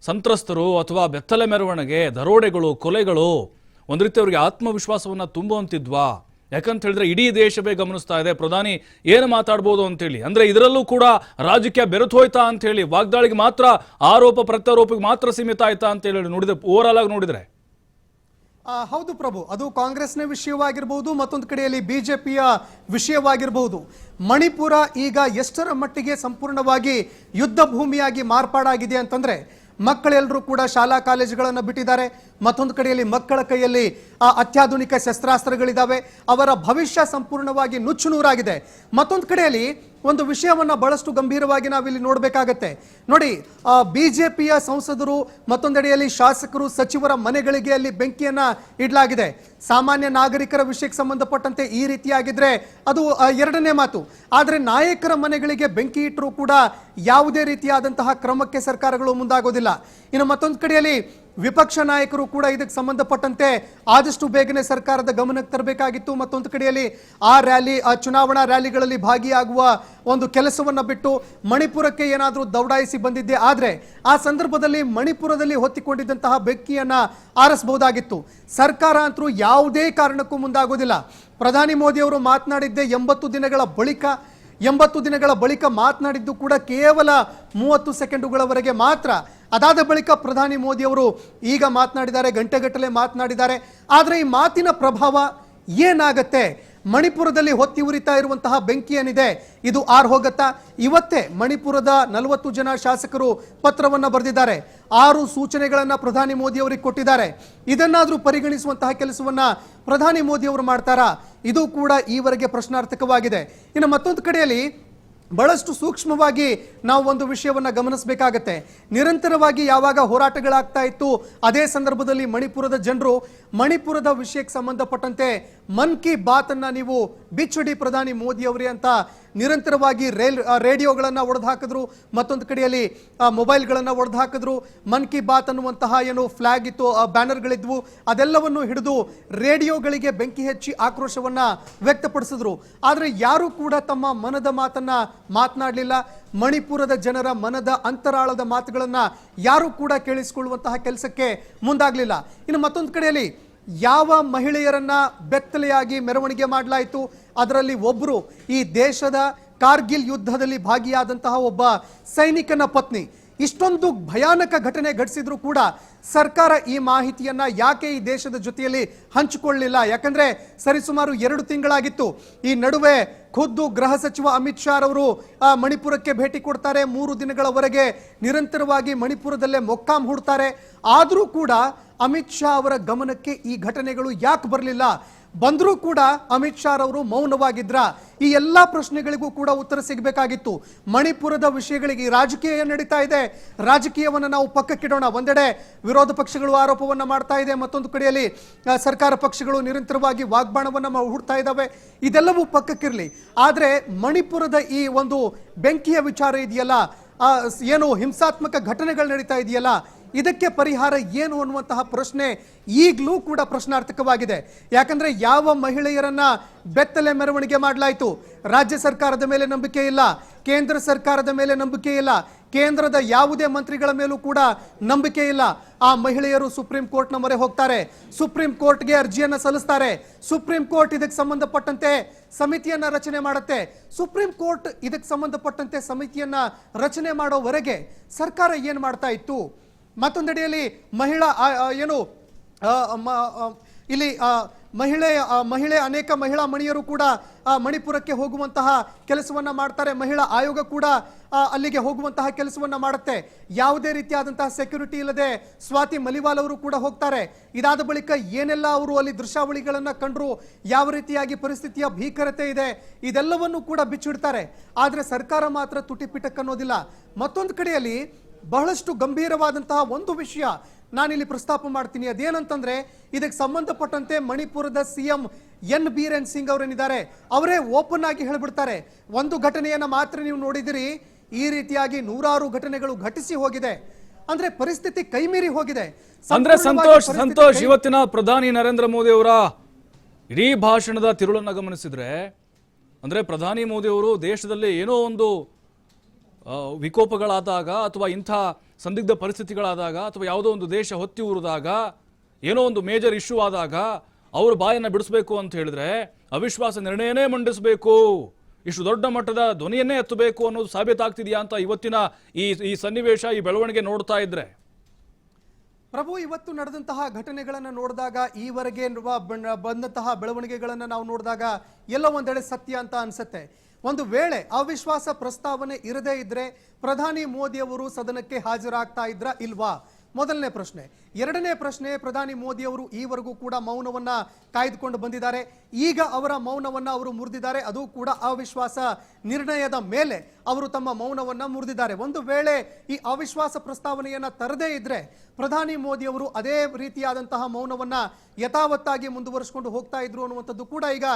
ಸಂತ್ರಸ್ತರು ಅಥವಾ ಬೆತ್ತಲೆ ಮೆರವಣಿಗೆ, ದರೋಡೆಗಳು, ಕೊಲೆಗಳು ಒಂದು ರೀತಿ ಅವರಿಗೆ ಆತ್ಮವಿಶ್ವಾಸವನ್ನ ತುಂಬುವಂತಿದ್ವಾ? ಯಾಕಂತ ಹೇಳಿದ್ರೆ ಇಡೀ ದೇಶವೇ ಗಮನಿಸ್ತಾ ಇದೆ ಪ್ರಧಾನಿ ಏನು ಮಾತಾಡ್ಬೋದು ಅಂತೇಳಿ. ಅಂದ್ರೆ ಇದರಲ್ಲೂ ಕೂಡ ರಾಜಕೀಯ ಬೆರೆತು ಹೋಯ್ತಾ ಅಂತ ಹೇಳಿ, ವಾಗ್ದಾಳಿಗೆ ಮಾತ್ರ, ಆರೋಪ ಪ್ರತ್ಯಾರೋಪಕ್ಕೆ ಮಾತ್ರ ಸೀಮಿತ ಆಯ್ತಾ ಅಂತ ಹೇಳಿ ನೋಡಿದ್ರೆ, ಓವರ್ ಆಗಿ ನೋಡಿದ್ರೆ ಹೌದು ಪ್ರಭು, ಅದು ಕಾಂಗ್ರೆಸ್ನ ವಿಷಯವಾಗಿರಬಹುದು, ಮತ್ತೊಂದು ಕಡೆಯಲ್ಲಿ ಬಿಜೆಪಿಯ ವಿಷಯವಾಗಿರಬಹುದು. ಮಣಿಪುರ ಈಗ ಎಷ್ಟರ ಮಟ್ಟಿಗೆ ಸಂಪೂರ್ಣವಾಗಿ ಯುದ್ಧ ಭೂಮಿಯಾಗಿ ಮಾರ್ಪಾಡಾಗಿದೆ ಅಂತಂದ್ರೆ ಮಕ್ಕಳೆಲ್ಲರೂ ಕೂಡ ಶಾಲಾ ಕಾಲೇಜುಗಳನ್ನು ಬಿಟ್ಟಿದ್ದಾರೆ. ಮತ್ತೊಂದು ಕಡೆಯಲ್ಲಿ ಮಕ್ಕಳ ಕೈಯಲ್ಲಿ ಅತ್ಯಾಧುನಿಕ ಶಸ್ತ್ರಾಸ್ತ್ರಗಳಿದ್ದಾವೆ, ಅವರ ಭವಿಷ್ಯ ಸಂಪೂರ್ಣವಾಗಿ ನುಚ್ಚುನೂರಾಗಿದೆ. ಮತ್ತೊಂದು ಕಡೆಯಲ್ಲಿ ಒಂದು ವಿಷಯವನ್ನ ಬಹಳಷ್ಟು ಗಂಭೀರವಾಗಿ ನಾವಿಲ್ಲಿ ನೋಡಬೇಕಾಗತ್ತೆ. ನೋಡಿ, ಬಿಜೆಪಿಯ ಸಂಸದರು, ಮತ್ತೊಂದೆಡೆಯಲ್ಲಿ ಶಾಸಕರು, ಸಚಿವರ ಮನೆಗಳಿಗೆ ಅಲ್ಲಿ ಬೆಂಕಿಯನ್ನ ಇಡಲಾಗಿದೆ. ಸಾಮಾನ್ಯ ನಾಗರಿಕರ ವಿಷಯಕ್ಕೆ ಸಂಬಂಧಪಟ್ಟಂತೆ ಈ ರೀತಿಯಾಗಿದ್ರೆ ಅದು ಎರಡನೇ ಮಾತು. ಆದರೆ ನಾಯಕರ ಮನೆಗಳಿಗೆ ಬೆಂಕಿ ಇಟ್ಟರೂ ಕೂಡ ಯಾವುದೇ ರೀತಿಯಾದಂತಹ ಕ್ರಮಕ್ಕೆ ಸರ್ಕಾರಗಳು ಮುಂದಾಗೋದಿಲ್ಲ. ಇನ್ನು ಮತ್ತೊಂದು ಕಡೆಯಲ್ಲಿ ವಿಪಕ್ಷ ನಾಯಕರು ಕೂಡ ಇದಕ್ಕೆ ಸಂಬಂಧಪಟ್ಟಂತೆ ಆದಷ್ಟು ಬೇಗನೆ ಸರ್ಕಾರದ ಗಮನಕ್ಕೆ ತರಬೇಕಾಗಿತ್ತು. ಮತ್ತೊಂದು ಕಡೆಯಲ್ಲಿ ಆ ಚುನಾವಣಾ ರ್ಯಾಲಿಗಳಲ್ಲಿ ಭಾಗಿಯಾಗುವ ಒಂದು ಕೆಲಸವನ್ನ ಬಿಟ್ಟು ಮಣಿಪುರಕ್ಕೆ ಏನಾದರೂ ದೌಡಾಯಿಸಿ ಬಂದಿದ್ದೆ ಆದ್ರೆ ಆ ಸಂದರ್ಭದಲ್ಲಿ ಮಣಿಪುರದಲ್ಲಿ ಹೊತ್ತಿಕೊಂಡಿದ್ದಂತಹ ಬೆಂಕಿಯನ್ನ ಆರಿಸಬಹುದಾಗಿತ್ತು. ಸರ್ಕಾರ ಅಂತೂ ಯಾವುದೇ ಕಾರಣಕ್ಕೂ ಮುಂದಾಗೋದಿಲ್ಲ. ಪ್ರಧಾನಿ ಮೋದಿ ಅವರು ಮಾತನಾಡಿದ್ದೆ 80 ದಿನಗಳ ಬಳಿಕ ಮಾತನಾಡಿದ್ದು ಕೂಡ ಕೇವಲ 30 ಸೆಕೆಂಡುಗಳವರೆಗೆ ಮಾತ್ರ. ಅದಾದ ಬಳಿಕ ಪ್ರಧಾನಿ ಮೋದಿ ಅವರು ಈಗ ಮಾತನಾಡಿದ್ದಾರೆ, ಗಂಟೆಗಟ್ಟಲೆ ಮಾತನಾಡಿದ್ದಾರೆ. ಆದರೆ ಈ ಮಾತಿನ ಪ್ರಭಾವ ಏನಾಗತ್ತೆ? ಮಣಿಪುರದಲ್ಲಿ ಹೊತ್ತಿ ಉರಿತಾ ಇರುವಂತಹ ಬೆಂಕಿ ಏನಿದೆ ಇದು ಆರ್ ಹೋಗತ್ತಾ? ಇವತ್ತೇ ಮಣಿಪುರದ 40 ಜನ ಶಾಸಕರು ಪತ್ರವನ್ನ ಬರೆದಿದ್ದಾರೆ. 6 ಸೂಚನೆಗಳನ್ನ ಪ್ರಧಾನಿ ಮೋದಿ ಅವರಿಗೆ ಕೊಟ್ಟಿದ್ದಾರೆ. ಇದನ್ನಾದ್ರೂ ಪರಿಗಣಿಸುವಂತಹ ಕೆಲಸವನ್ನ ಪ್ರಧಾನಿ ಮೋದಿ ಅವರು ಮಾಡ್ತಾರಾ? ಇದು ಕೂಡ ಈವರೆಗೆ ಪ್ರಶ್ನಾರ್ಥಕವಾಗಿದೆ. ಇನ್ನು ಮತ್ತೊಂದು ಕಡೆಯಲ್ಲಿ ಬಹಳಷ್ಟು ಸೂಕ್ಷ್ಮವಾಗಿ ನಾವು ಒಂದು ವಿಷಯವನ್ನ ಗಮನಿಸಬೇಕಾಗತ್ತೆ. ನಿರಂತರವಾಗಿ ಯಾವಾಗ ಹೋರಾಟಗಳಾಗ್ತಾ ಇತ್ತು ಅದೇ ಸಂದರ್ಭದಲ್ಲಿ ಮಣಿಪುರದ ಜನರು ಮಣಿಪುರದ ವಿಷಯಕ್ಕೆ ಸಂಬಂಧಪಟ್ಟಂತೆ ಮನ್ ಕಿ ಬಾತ್ ಅನ್ನ ನೀವು ಬಿಚ್ಚಡಿ ಪ್ರಧಾನಿ ಮೋದಿ ಅವರೇ ಅಂತ ನಿರಂತರವಾಗಿ ರೇಡಿಯೋಗಳನ್ನ ಒಡೆದು ಹಾಕಿದ್ರು. ಮತ್ತೊಂದು ಕಡೆಯಲ್ಲಿ ಮೊಬೈಲ್ಗಳನ್ನ ಒಡೆದು ಹಾಕಿದ್ರು. ಮನ್ ಕಿ ಬಾತ್ ಅನ್ನುವಂತಹ ಏನು ಫ್ಲಾಗ್ ಇತ್ತು, ಬ್ಯಾನರ್ಗಳಿದ್ವು, ಅದೆಲ್ಲವನ್ನು ಹಿಡಿದು ರೇಡಿಯೋಗಳಿಗೆ ಬೆಂಕಿ ಹಚ್ಚಿ ಆಕ್ರೋಶವನ್ನ ವ್ಯಕ್ತಪಡಿಸಿದ್ರು. ಆದ್ರೆ ಯಾರು ಕೂಡ ತಮ್ಮ ಮನದ ಮಾತನ್ನ ಮಾತನಾಡಲಿಲ್ಲ. ಮಣಿಪುರದ ಜನರ ಮನದ ಅಂತರಾಳದ ಮಾತುಗಳನ್ನ ಯಾರು ಕೂಡ ಕೇಳಿಸಿಕೊಳ್ಳುವಂತಹ ಕೆಲಸಕ್ಕೆ ಮುಂದಾಗಲಿಲ್ಲ. ಇನ್ನು ಮತ್ತೊಂದು ಕಡೆಯಲ್ಲಿ ಯಾವ ಮಹಿಳೆಯರನ್ನ ಬೆತ್ತಲೆಯಾಗಿ ಮೆರವಣಿಗೆ ಮಾಡಲಾಯಿತು, ಅದರಲ್ಲಿ ಒಬ್ಬರು ಈ ದೇಶದ ಕಾರ್ಗಿಲ್ ಯುದ್ಧದಲ್ಲಿ ಭಾಗಿಯಾದಂತಹ ಒಬ್ಬ ಸೈನಿಕನ ಪತ್ನಿ. ಇಷ್ಟೊಂದು ಭಯಾನಕ ಘಟನೆ ಘಟಿಸಿದ್ರು ಕೂಡ ಸರ್ಕಾರ ಈ ಮಾಹಿತಿಯನ್ನ ಯಾಕೆ ಈ ದೇಶದ ಜೊತೆಯಲ್ಲಿ ಹಂಚಿಕೊಳ್ಳಲಿಲ್ಲ? ಯಾಕಂದ್ರೆ ಸರಿಸುಮಾರು 2 ತಿಂಗಳಾಗಿತ್ತು. ಈ ನಡುವೆ ಖುದ್ದು ಗೃಹ ಸಚಿವ ಅಮಿತ್ ಶಾ ಅವರು ಮಣಿಪುರಕ್ಕೆ ಭೇಟಿ ಕೊಡ್ತಾರೆ. 3 ದಿನಗಳವರೆಗೆ ನಿರಂತರವಾಗಿ ಮಣಿಪುರದಲ್ಲೇ ಮೊಕ್ಕಾಂ ಹೂಡ್ತಾರೆ. ಆದರೂ ಕೂಡ ಅಮಿತ್ ಶಾ ಅವರ ಗಮನಕ್ಕೆ ಈ ಘಟನೆಗಳು ಯಾಕೆ ಬರಲಿಲ್ಲ? ಬಂದರೂ ಕೂಡ ಅಮಿತ್ ಶಾ ಅವರು ಮೌನವಾಗಿದ್ರ? ಈ ಎಲ್ಲಾ ಪ್ರಶ್ನೆಗಳಿಗೂ ಕೂಡ ಉತ್ತರ ಸಿಗಬೇಕಾಗಿತ್ತು. ಮಣಿಪುರದ ವಿಷಯಗಳಿಗೆ ರಾಜಕೀಯ ನಡೀತಾ ಇದೆ. ರಾಜಕೀಯವನ್ನು ನಾವು ಪಕ್ಕಕ್ಕಿಡೋಣ. ಒಂದೆಡೆ ವಿರೋಧ ಪಕ್ಷಗಳು ಆರೋಪವನ್ನ ಮಾಡ್ತಾ ಇದೆ, ಮತ್ತೊಂದು ಕಡೆಯಲ್ಲಿ ಸರ್ಕಾರ ಪಕ್ಷಗಳು ನಿರಂತರವಾಗಿ ವಾಗ್ಬಾಣವನ್ನ ಹೂಡ್ತಾ ಇದ್ದಾವೆ. ಇದೆಲ್ಲವೂ ಪಕ್ಕಕ್ಕಿರಲಿ. ಆದ್ರೆ ಮಣಿಪುರದ ಈ ಒಂದು ಬೆಂಕಿಯ ವಿಚಾರ ಇದೆಯಲ್ಲ, ಏನು ಹಿಂಸಾತ್ಮಕ ಘಟನೆಗಳು ನಡೀತಾ ಇದೆಯಲ್ಲ, ಇದಕ್ಕೆ ಪರಿಹಾರ ಏನು ಅನ್ನುವಂತಹ ಪ್ರಶ್ನೆ ಈಗಲೂ ಕೂಡ ಪ್ರಶ್ನಾರ್ಥಕವಾಗಿದೆ. ಯಾಕಂದ್ರೆ ಯಾವ ಮಹಿಳೆಯರನ್ನ ಬೆತ್ತಲೆ ಮೆರವಣಿಗೆ ಮಾಡಲಾಯಿತು, ರಾಜ್ಯ ಸರ್ಕಾರದ ಮೇಲೆ ನಂಬಿಕೆ ಇಲ್ಲ, ಕೇಂದ್ರ ಸರ್ಕಾರದ ಮೇಲೆ ನಂಬಿಕೆ ಇಲ್ಲ, ಕೇಂದ್ರದ ಯಾವುದೇ ಮಂತ್ರಿಗಳ ಮೇಲೂ ಕೂಡ ನಂಬಿಕೆ ಇಲ್ಲ. ಆ ಮಹಿಳೆಯರು ಸುಪ್ರೀಂ ಕೋರ್ಟ್ನ ಮೊರೆ ಹೋಗ್ತಾರೆ, ಸುಪ್ರೀಂ ಕೋರ್ಟ್ಗೆ ಅರ್ಜಿಯನ್ನ ಸಲ್ಲಿಸ್ತಾರೆ. ಸುಪ್ರೀಂ ಕೋರ್ಟ್ ಇದಕ್ಕೆ ಸಂಬಂಧಪಟ್ಟಂತೆ ಸಮಿತಿಯನ್ನ ರಚನೆ ಮಾಡುತ್ತೆ. ಸುಪ್ರೀಂ ಕೋರ್ಟ್ ಇದಕ್ಕೆ ಸಂಬಂಧಪಟ್ಟಂತೆ ಸಮಿತಿಯನ್ನ ರಚನೆ ಮಾಡೋವರೆಗೆ ಸರ್ಕಾರ ಏನ್ ಮಾಡ್ತಾ ಇತ್ತು? ಮತ್ತೊಂದೆಡೆಯಲ್ಲಿ ಮಹಿಳೆ ಅನೇಕ ಮಹಿಳಾ ಮಣಿಯರು ಕೂಡ ಮಣಿಪುರಕ್ಕೆ ಹೋಗುವಂತಹ ಕೆಲಸವನ್ನ ಮಾಡ್ತಾರೆ. ಮಹಿಳಾ ಆಯೋಗ ಕೂಡ ಅಲ್ಲಿಗೆ ಹೋಗುವಂತಹ ಕೆಲಸವನ್ನ ಮಾಡುತ್ತೆ. ಯಾವುದೇ ರೀತಿಯಾದಂತಹ ಸೆಕ್ಯೂರಿಟಿ ಇಲ್ಲದೆ ಸ್ವಾತಿ ಮಲಿವಾಲ್ ಅವರು ಕೂಡ ಹೋಗ್ತಾರೆ. ಇದಾದ ಬಳಿಕ ಏನೆಲ್ಲ ಅವರು ಅಲ್ಲಿ ದೃಶ್ಯಾವಳಿಗಳನ್ನ ಕಂಡ್ರು, ಯಾವ ರೀತಿಯಾಗಿ ಪರಿಸ್ಥಿತಿಯ ಭೀಕರತೆ ಇದೆ, ಇದೆಲ್ಲವನ್ನು ಕೂಡ ಬಿಚ್ಚಿಡ್ತಾರೆ. ಆದ್ರೆ ಸರ್ಕಾರ ಮಾತ್ರ ತುಟಿಪಿಟಕ್ ಅನ್ನೋದಿಲ್ಲ. ಮತ್ತೊಂದು ಕಡೆಯಲ್ಲಿ ಬಹಳಷ್ಟು ಗಂಭೀರವಾದಂತಹ ಒಂದು ವಿಷಯ ನಾನಿಲ್ಲಿ ಪ್ರಸ್ತಾಪ ಮಾಡ್ತೀನಿ. ಅದೇನಂತಂದ್ರೆ ಇದಕ್ಕೆ ಸಂಬಂಧಪಟ್ಟಂತೆ ಮಣಿಪುರದ ಸಿಎಂ ಎನ್ ಬೀರೇನ್ ಸಿಂಗ್ ಅವರೇನಿದ್ದಾರೆ ಅವರೇ ಓಪನ್ ಆಗಿ ಹೇಳ್ಬಿಡ್ತಾರೆ, ಒಂದು ಘಟನೆಯನ್ನ ಮಾತ್ರ ನೀವು ನೋಡಿದಿರಿ, ಈ ರೀತಿಯಾಗಿ 100 ಘಟನೆಗಳು ಘಟಿಸಿ ಹೋಗಿದೆ. ಅಂದ್ರೆ ಪರಿಸ್ಥಿತಿ ಕೈಮೀರಿ ಹೋಗಿದೆ. ಅಂದ್ರೆ ಸಂತೋಷ್ ಇವತ್ತಿನ ಪ್ರಧಾನಿ ನರೇಂದ್ರ ಮೋದಿ ಅವರ ಇಡೀ ಭಾಷಣದ ತಿರುಳನ್ನ ಗಮನಿಸಿದ್ರೆ, ಅಂದ್ರೆ ಪ್ರಧಾನಿ ಮೋದಿ ಅವರು ದೇಶದಲ್ಲಿ ಏನೋ ಒಂದು ವಿಕೋಪಗಳಾದಾಗ ಅಥವಾ ಇಂಥ ಸಂದಿಗ್ಧ ಪರಿಸ್ಥಿತಿಗಳಾದಾಗ ಅಥವಾ ಯಾವುದೋ ಒಂದು ದೇಶ ಹೊತ್ತಿ ಉರಿದಾಗ, ಏನೋ ಒಂದು ಮೇಜರ್ ಇಶ್ಯೂ ಆದಾಗ ಅವರು ಬಾಯನ್ನ ಬಿಡಿಸಬೇಕು ಅಂತ ಹೇಳಿದ್ರೆ ಅವಿಶ್ವಾಸ ನಿರ್ಣಯನೇ ಮಂಡಿಸಬೇಕು, ಇಷ್ಟು ದೊಡ್ಡ ಮಟ್ಟದ ಧ್ವನಿಯನ್ನೇ ಎತ್ತಬೇಕು ಅನ್ನೋದು ಸಾಬೀತಾಗ್ತಿದೆಯಾ ಅಂತ ಇವತ್ತಿನ ಈ ಸನ್ನಿವೇಶ, ಈ ಬೆಳವಣಿಗೆ ನೋಡ್ತಾ ಇದ್ರೆ? ಪ್ರಭು, ಇವತ್ತು ನಡೆದಂತಹ ಘಟನೆಗಳನ್ನು ನೋಡಿದಾಗ, ಈವರೆಗೆ ಬಂದಂತಹ ಬೆಳವಣಿಗೆಗಳನ್ನು ನಾವು ನೋಡಿದಾಗ ಎಲ್ಲ ಒಂದೆಡೆ ಸತ್ಯ ಅಂತ ಅನ್ಸುತ್ತೆ. ಒಂದು ವೇಳೆ ಅವಿಶ್ವಾಸ ಪ್ರಸ್ತಾವನೆ ಇರದೇ ಇದ್ರೆ ಪ್ರಧಾನಿ ಮೋದಿ ಅವರು ಸದನಕ್ಕೆ ಹಾಜರಾಗ್ತಾ ಇದ್ರ ಇಲ್ವಾ? ಮೊದಲನೇ ಪ್ರಶ್ನೆ. ಎರಡನೇ ಪ್ರಶ್ನೆ, ಪ್ರಧಾನಿ ಮೋದಿ ಅವರು ಈವರೆಗೂ ಕೂಡ ಮೌನವನ್ನ ಕಾಯ್ದುಕೊಂಡು ಬಂದಿದ್ದಾರೆ. ಈಗ ಅವರ ಮೌನವನ್ನ ಅವರು ಮುರಿದಿದ್ದಾರೆ. ಅದು ಕೂಡ ಅವಿಶ್ವಾಸ ನಿರ್ಣಯದ ಮೇಲೆ ಅವರು ತಮ್ಮ ಮೌನವನ್ನ ಮುರಿದಿದ್ದಾರೆ. ಒಂದು ವೇಳೆ ಈ ಅವಿಶ್ವಾಸ ಪ್ರಸ್ತಾವನೆಯನ್ನ ತರದೇ ಇದ್ರೆ ಪ್ರಧಾನಿ ಮೋದಿ ಅವರು ಅದೇ ರೀತಿಯಾದಂತಹ ಮೌನವನ್ನ ಯಥಾವತ್ತಾಗಿ ಮುಂದುವರಿಸಿಕೊಂಡು ಹೋಗ್ತಾ ಇದ್ರು ಅನ್ನುವಂಥದ್ದು ಕೂಡ ಈಗ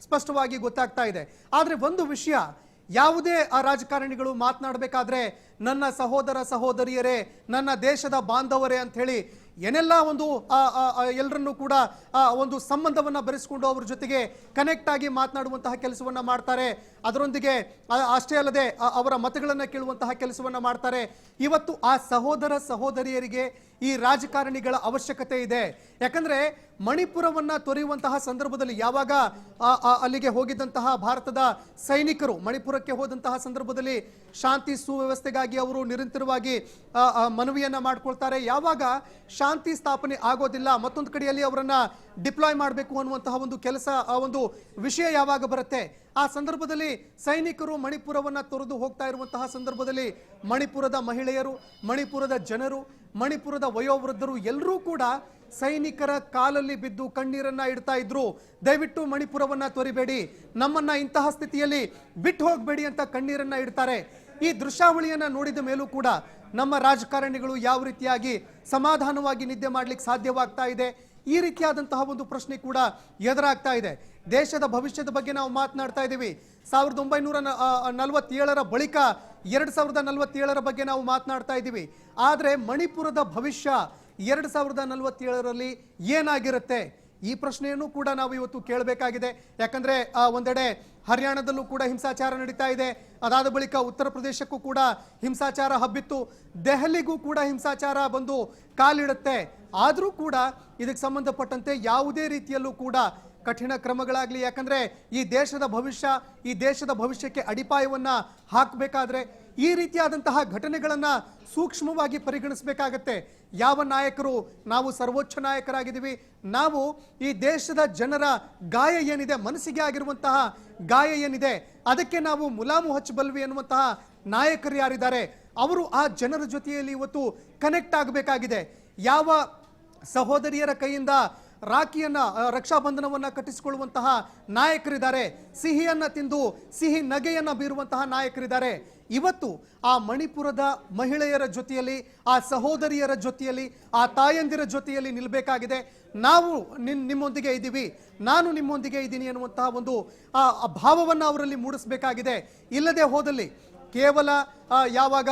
ಸ್ಪಷ್ಟವಾಗಿ ಗೊತ್ತಾಗ್ತಾ ಇದೆ. ಆದ್ರೆ ಒಂದು ವಿಷಯ, ಯಾವುದೇ ಆ ರಾಜಕಾರಣಿಗಳು ಮಾತನಾಡಬೇಕಾದ್ರೆ ನನ್ನ ಸಹೋದರ ಸಹೋದರಿಯರೇ, ನನ್ನ ದೇಶದ ಬಾಂಧವರೇ ಅಂತ ಹೇಳಿ ಏನೆಲ್ಲ ಒಂದು ಎಲ್ಲರನ್ನೂ ಕೂಡ ಒಂದು ಸಂಬಂಧವನ್ನ ಬೆರೆಸಿಕೊಂಡು ಅವ್ರ ಜೊತೆಗೆ ಕನೆಕ್ಟ್ ಆಗಿ ಮಾತನಾಡುವಂತಹ ಕೆಲಸವನ್ನ ಮಾಡ್ತಾರೆ. ಅದರೊಂದಿಗೆ ಅಷ್ಟೇ ಅಲ್ಲದೆ ಅವರ ಮತಗಳನ್ನ ಕೇಳುವಂತಹ ಕೆಲಸವನ್ನ ಮಾಡ್ತಾರೆ. ಇವತ್ತು ಆ ಸಹೋದರ ಸಹೋದರಿಯರಿಗೆ ಈ ರಾಜಕಾರಣಿಗಳ ಅವಶ್ಯಕತೆ ಇದೆ. ಯಾಕಂದ್ರೆ ಮಣಿಪುರವನ್ನ ತೊರೆಯುವಂತಹ ಸಂದರ್ಭದಲ್ಲಿ ಯಾವಾಗ ಅಲ್ಲಿಗೆ ಹೋಗಿದ್ದಂತಹ ಭಾರತದ ಸೈನಿಕರು ಮಣಿಪುರಕ್ಕೆ ಹೋದಂತಹ ಸಂದರ್ಭದಲ್ಲಿ ಶಾಂತಿ ಸುವ್ಯವಸ್ಥೆಗಾಗಿ ಅವರು ನಿರಂತರವಾಗಿ ಮನವಿಯನ್ನ ಮಾಡ್ಕೊಳ್ತಾರೆ. ಯಾವಾಗ ಶಾಂತಿ ಸ್ಥಾಪನೆ ಆಗೋದಿಲ್ಲ, ಮತ್ತೊಂದು ಕಡೆಯಲ್ಲಿ ಅವರನ್ನ ಡಿಪ್ಲಾಯ್ ಮಾಡಬೇಕು ಅನ್ನುವಂತಹ ಒಂದು ಕೆಲಸ ಒಂದು ವಿಷಯ ಯಾವಾಗ ಬರುತ್ತೆ, ಆ ಸಂದರ್ಭದಲ್ಲಿ ಸೈನಿಕರು ಮಣಿಪುರವನ್ನ ತೊರೆದು ಹೋಗ್ತಾ ಇರುವಂತಹ ಸಂದರ್ಭದಲ್ಲಿ ಮಣಿಪುರದ ಮಹಿಳೆಯರು, ಮಣಿಪುರದ ಜನರು, ಮಣಿಪುರದ ವಯೋವೃದ್ಧರು ಎಲ್ಲರೂ ಕೂಡ ಸೈನಿಕರ ಕಾಲಲ್ಲಿ ಬಿದ್ದು ಕಣ್ಣೀರನ್ನ ಇಡ್ತಾ ಇದ್ರು. ದಯವಿಟ್ಟು ಮಣಿಪುರವನ್ನ ತೊರಿಬೇಡಿ, ನಮ್ಮನ್ನ ಇಂತಹ ಸ್ಥಿತಿಯಲ್ಲಿ ಬಿಟ್ಟು ಹೋಗಬೇಡಿ ಅಂತ ಕಣ್ಣೀರನ್ನ ಇಡ್ತಾರೆ. ಈ ದೃಶ್ಯಾವಳಿಯನ್ನ ನೋಡಿದ ಮೇಲೂ ಕೂಡ ನಮ್ಮ ರಾಜಕಾರಣಿಗಳು ಯಾವ ರೀತಿಯಾಗಿ ಸಮಾಧಾನವಾಗಿ ನಿದ್ದೆ ಮಾಡ್ಲಿಕ್ಕೆ ಸಾಧ್ಯವಾಗ್ತಾ ಇದೆ, ಈ ರೀತಿಯಾದಂತಹ ಒಂದು ಪ್ರಶ್ನೆ ಕೂಡ ಎದುರಾಗ್ತಾ ಇದೆ. ದೇಶದ ಭವಿಷ್ಯದ ಬಗ್ಗೆ ನಾವು ಮಾತನಾಡ್ತಾ ಇದ್ದೀವಿ. 1947ರ ಬಳಿಕ 2047ರ ಬಗ್ಗೆ ನಾವು ಮಾತನಾಡ್ತಾ ಇದ್ದೀವಿ. ಆದರೆ ಮಣಿಪುರದ ಭವಿಷ್ಯ 2047ರಲ್ಲಿ ಏನಾಗಿರುತ್ತೆ, ಈ ಪ್ರಶ್ನೆಯನ್ನು ಕೂಡ ನಾವು ಇವತ್ತು ಕೇಳಬೇಕಾಗಿದೆ. ಯಾಕಂದ್ರೆ ಒಂದೆಡೆ ಹರಿಯಾಣದಲ್ಲೂ ಕೂಡ ಹಿಂಸಾಚಾರ ನಡೀತಾ ಇದೆ, ಅದಾದ ಬಳಿಕ ಉತ್ತರ ಪ್ರದೇಶಕ್ಕೂ ಕೂಡ ಹಿಂಸಾಚಾರ ಹಬ್ಬಿತ್ತು, ದೆಹಲಿಗೂ ಕೂಡ ಹಿಂಸಾಚಾರ ಬಂದು ಕಾಲಿಡುತ್ತೆ. ಆದರೂ ಕೂಡ ಇದಕ್ಕೆ ಸಂಬಂಧಪಟ್ಟಂತೆ ಯಾವುದೇ ರೀತಿಯಲ್ಲೂ ಕೂಡ ಕಠಿಣ ಕ್ರಮಗಳಾಗಲಿ, ಯಾಕಂದ್ರೆ ಈ ದೇಶದ ಭವಿಷ್ಯಕ್ಕೆ ಅಡಿಪಾಯವನ್ನ ಹಾಕಬೇಕಾದ್ರೆ ಈ ರೀತಿಯಾದಂತಹ ಘಟನೆಗಳನ್ನ ಸೂಕ್ಷ್ಮವಾಗಿ ಪರಿಗಣಿಸಬೇಕಾಗತ್ತೆ. ಯಾವ ನಾಯಕರು, ನಾವು ಸರ್ವೋಚ್ಚ ನಾಯಕರಾಗಿದ್ದೀವಿ, ನಾವು ಈ ದೇಶದ ಜನರ ಗಾಯ ಏನಿದೆ, ಮನಸ್ಸಿಗೆ ಆಗಿರುವಂತಹ ಗಾಯ ಏನಿದೆ, ಅದಕ್ಕೆ ನಾವು ಮುಲಾಮು ಹಚ್ಚಬಲ್ವಿ ಅನ್ನುವಂತಹ ನಾಯಕರು ಯಾರಿದ್ದಾರೆ ಅವರು ಆ ಜನರ ಜೊತೆಯಲ್ಲಿ ಇವತ್ತು ಕನೆಕ್ಟ್ ಆಗಬೇಕಾಗಿದೆ. ಯಾವ ಸಹೋದರಿಯರ ಕೈಯಿಂದ ರಾಖಿಯನ್ನ ರಕ್ಷಾಬಂಧನವನ್ನ ಕಟ್ಟಿಸಿಕೊಳ್ಳುವಂತಹ ನಾಯಕರಿದ್ದಾರೆ, ಸಿಹಿಯನ್ನ ತಿಂದು ಸಿಹಿ ನಗೆಯನ್ನ ಬೀರುವಂತಹ ನಾಯಕರಿದ್ದಾರೆ, ಇವತ್ತು ಆ ಮಣಿಪುರದ ಮಹಿಳೆಯರ ಜೊತೆಯಲ್ಲಿ, ಆ ಸಹೋದರಿಯರ ಜೊತೆಯಲ್ಲಿ, ಆ ತಾಯಂದಿರ ಜೊತೆಯಲ್ಲಿ ನಿಲ್ಲಬೇಕಾಗಿದೆ. ನಾವು ನಿಮ್ಮೊಂದಿಗೆ ಇದ್ದೀವಿ, ನಾನು ನಿಮ್ಮೊಂದಿಗೆ ಇದ್ದೀನಿ ಅನ್ನುವಂತಹ ಒಂದು ಭಾವವನ್ನು ಅವರಲ್ಲಿ ಮೂಡಿಸಬೇಕಾಗಿದೆ. ಇಲ್ಲದೆ ಹೋದಲ್ಲಿ ಕೇವಲ ಯಾವಾಗ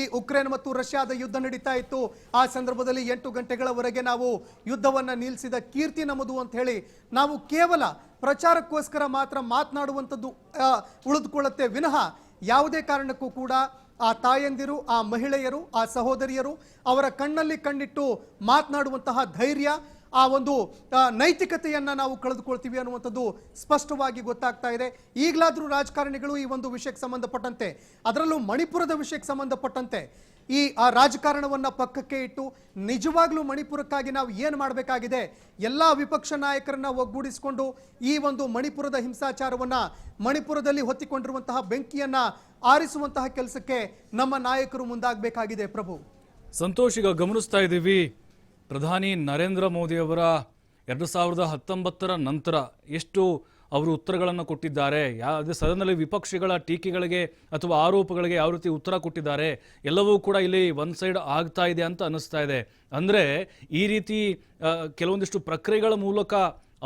ಈ ಉಕ್ರೇನ್ ಮತ್ತು ರಷ್ಯಾದ ಯುದ್ಧ ನಡೀತಾ ಇತ್ತು, ಆ ಸಂದರ್ಭದಲ್ಲಿ 8 ಗಂಟೆಗಳವರೆಗೆ ನಾವು ಯುದ್ಧವನ್ನ ನಿಲ್ಲಿಸಿದ ಕೀರ್ತಿ ನಮ್ಮದು ಅಂತ ಹೇಳಿ ನಾವು ಕೇವಲ ಪ್ರಚಾರಕ್ಕೋಸ್ಕರ ಮಾತ್ರ ಮಾತನಾಡುವಂಥದ್ದು ಉಳಿದುಕೊಳ್ಳುತ್ತೆ ವಿನಃ ಯಾವುದೇ ಕಾರಣಕ್ಕೂ ಕೂಡ ಆ ತಾಯಂದಿರು, ಆ ಮಹಿಳೆಯರು, ಆ ಸಹೋದರಿಯರು ಅವರ ಕಣ್ಣಲ್ಲಿ ಕಣ್ಣಿಟ್ಟು ಮಾತನಾಡುವಂತಹ ಧೈರ್ಯ, ಆ ಒಂದು ನೈತಿಕತೆಯನ್ನ ನಾವು ಕಳೆದುಕೊಳ್ತೀವಿ ಅನ್ನುವಂಥದ್ದು ಸ್ಪಷ್ಟವಾಗಿ ಗೊತ್ತಾಗ್ತಾ ಇದೆ. ಈಗಲಾದರೂ ರಾಜಕಾರಣಿಗಳು ಈ ಒಂದು ವಿಷಯಕ್ಕೆ ಸಂಬಂಧಪಟ್ಟಂತೆ, ಅದರಲ್ಲೂ ಮಣಿಪುರದ ವಿಷಯಕ್ಕೆ ಸಂಬಂಧಪಟ್ಟಂತೆ ಈ ರಾಜಕಾರಣವನ್ನ ಪಕ್ಕಕ್ಕೆ ಇಟ್ಟು ನಿಜವಾಗ್ಲೂ ಮಣಿಪುರಕ್ಕಾಗಿ ನಾವು ಏನು ಮಾಡಬೇಕಾಗಿದೆ, ಎಲ್ಲ ವಿಪಕ್ಷ ನಾಯಕರನ್ನ ಒಗ್ಗೂಡಿಸಿಕೊಂಡು ಈ ಒಂದು ಮಣಿಪುರದ ಹಿಂಸಾಚಾರವನ್ನ, ಮಣಿಪುರದಲ್ಲಿ ಹೊತ್ತಿಕೊಂಡಿರುವಂತಹ ಬೆಂಕಿಯನ್ನ ಆರಿಸುವಂತಹ ಕೆಲಸಕ್ಕೆ ನಮ್ಮ ನಾಯಕರು ಮುಂದಾಗಬೇಕಾಗಿದೆ. ಪ್ರಭು ಸಂತೋಷ್, ಈಗ ಗಮನಿಸ್ತಾ ಇದ್ದೀವಿ ಪ್ರಧಾನಿ ನರೇಂದ್ರ ಮೋದಿಯವರ 2019ರ ನಂತರ ಎಷ್ಟು ಅವರು ಉತ್ತರಗಳನ್ನು ಕೊಟ್ಟಿದ್ದಾರೆ, ಅದೇ ಸದನದಲ್ಲಿ ವಿಪಕ್ಷಗಳ ಟೀಕೆಗಳಿಗೆ ಅಥವಾ ಆರೋಪಗಳಿಗೆ ಯಾವ ರೀತಿ ಉತ್ತರ ಕೊಟ್ಟಿದ್ದಾರೆ, ಎಲ್ಲವೂ ಕೂಡ ಇಲ್ಲಿ ಒನ್ ಸೈಡ್ ಆಗ್ತಾ ಇದೆ ಅಂತ ಅನ್ನಿಸ್ತಾ ಇದೆ. ಅಂದರೆ ಈ ರೀತಿ ಕೆಲವೊಂದಿಷ್ಟು ಪ್ರಕ್ರಿಯೆಗಳ ಮೂಲಕ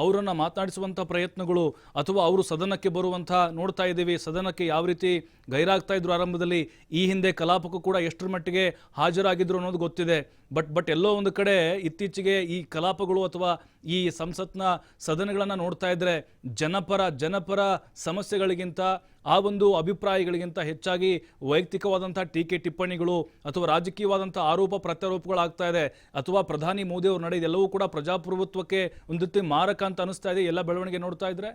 ಅವರನ್ನು ಮಾತನಾಡಿಸುವಂಥ ಪ್ರಯತ್ನಗಳು ಅಥವಾ ಅವರು ಸದನಕ್ಕೆ ಬರುವಂಥ ನೋಡ್ತಾ ಇದ್ದೀವಿ. ಸದನಕ್ಕೆ ಯಾವ ರೀತಿ ಗೈರಾಗ್ತಾ ಇದ್ರು ಆರಂಭದಲ್ಲಿ, ಈ ಹಿಂದೆ ಕಲಾಪಕ್ಕೂ ಕೂಡ ಎಷ್ಟರ ಮಟ್ಟಿಗೆ ಹಾಜರಾಗಿದ್ರು ಅನ್ನೋದು ಗೊತ್ತಿದೆ. ಬಟ್ ಎಲ್ಲೋ ಒಂದು ಕಡೆ ಇತ್ತೀಚೆಗೆ ಈ ಕಲಾಪಗಳು ಅಥವಾ ಈ ಸಂಸತ್ನ ಸದನಗಳನ್ನು ನೋಡ್ತಾ ಇದ್ರೆ ಜನಪರ ಸಮಸ್ಯೆಗಳಿಗಿಂತ, ಆ ಒಂದು ಅಭಿಪ್ರಾಯಗಳಿಗಿಂತ ಹೆಚ್ಚಾಗಿ ವೈಯಕ್ತಿಕವಾದಂಥ ಟೀಕೆ ಟಿಪ್ಪಣಿಗಳು ಅಥವಾ ರಾಜಕೀಯವಾದಂಥ ಆರೋಪ ಪ್ರತ್ಯಾರೋಪಗಳಾಗ್ತಾ ಇದೆ. ಅಥವಾ ಪ್ರಧಾನಿ ಮೋದಿ ಅವರು ನಡೆದ ಎಲ್ಲವೂ ಕೂಡ ಪ್ರಜಾಪ್ರಭುತ್ವಕ್ಕೆ ಒಂದು ರೀತಿ ಮಾರಕ ಅಂತ ಅನಿಸ್ತಾ ಇದೆ ಎಲ್ಲ ಬೆಳವಣಿಗೆ ನೋಡ್ತಾ ಇದ್ರೆ.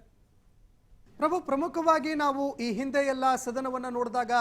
ಪ್ರಭು, ಪ್ರಮುಖವಾಗಿ ನಾವು ಈ ಹಿಂದೆ ಎಲ್ಲ ಸದನವನ್ನ ನೋಡಿದಾಗ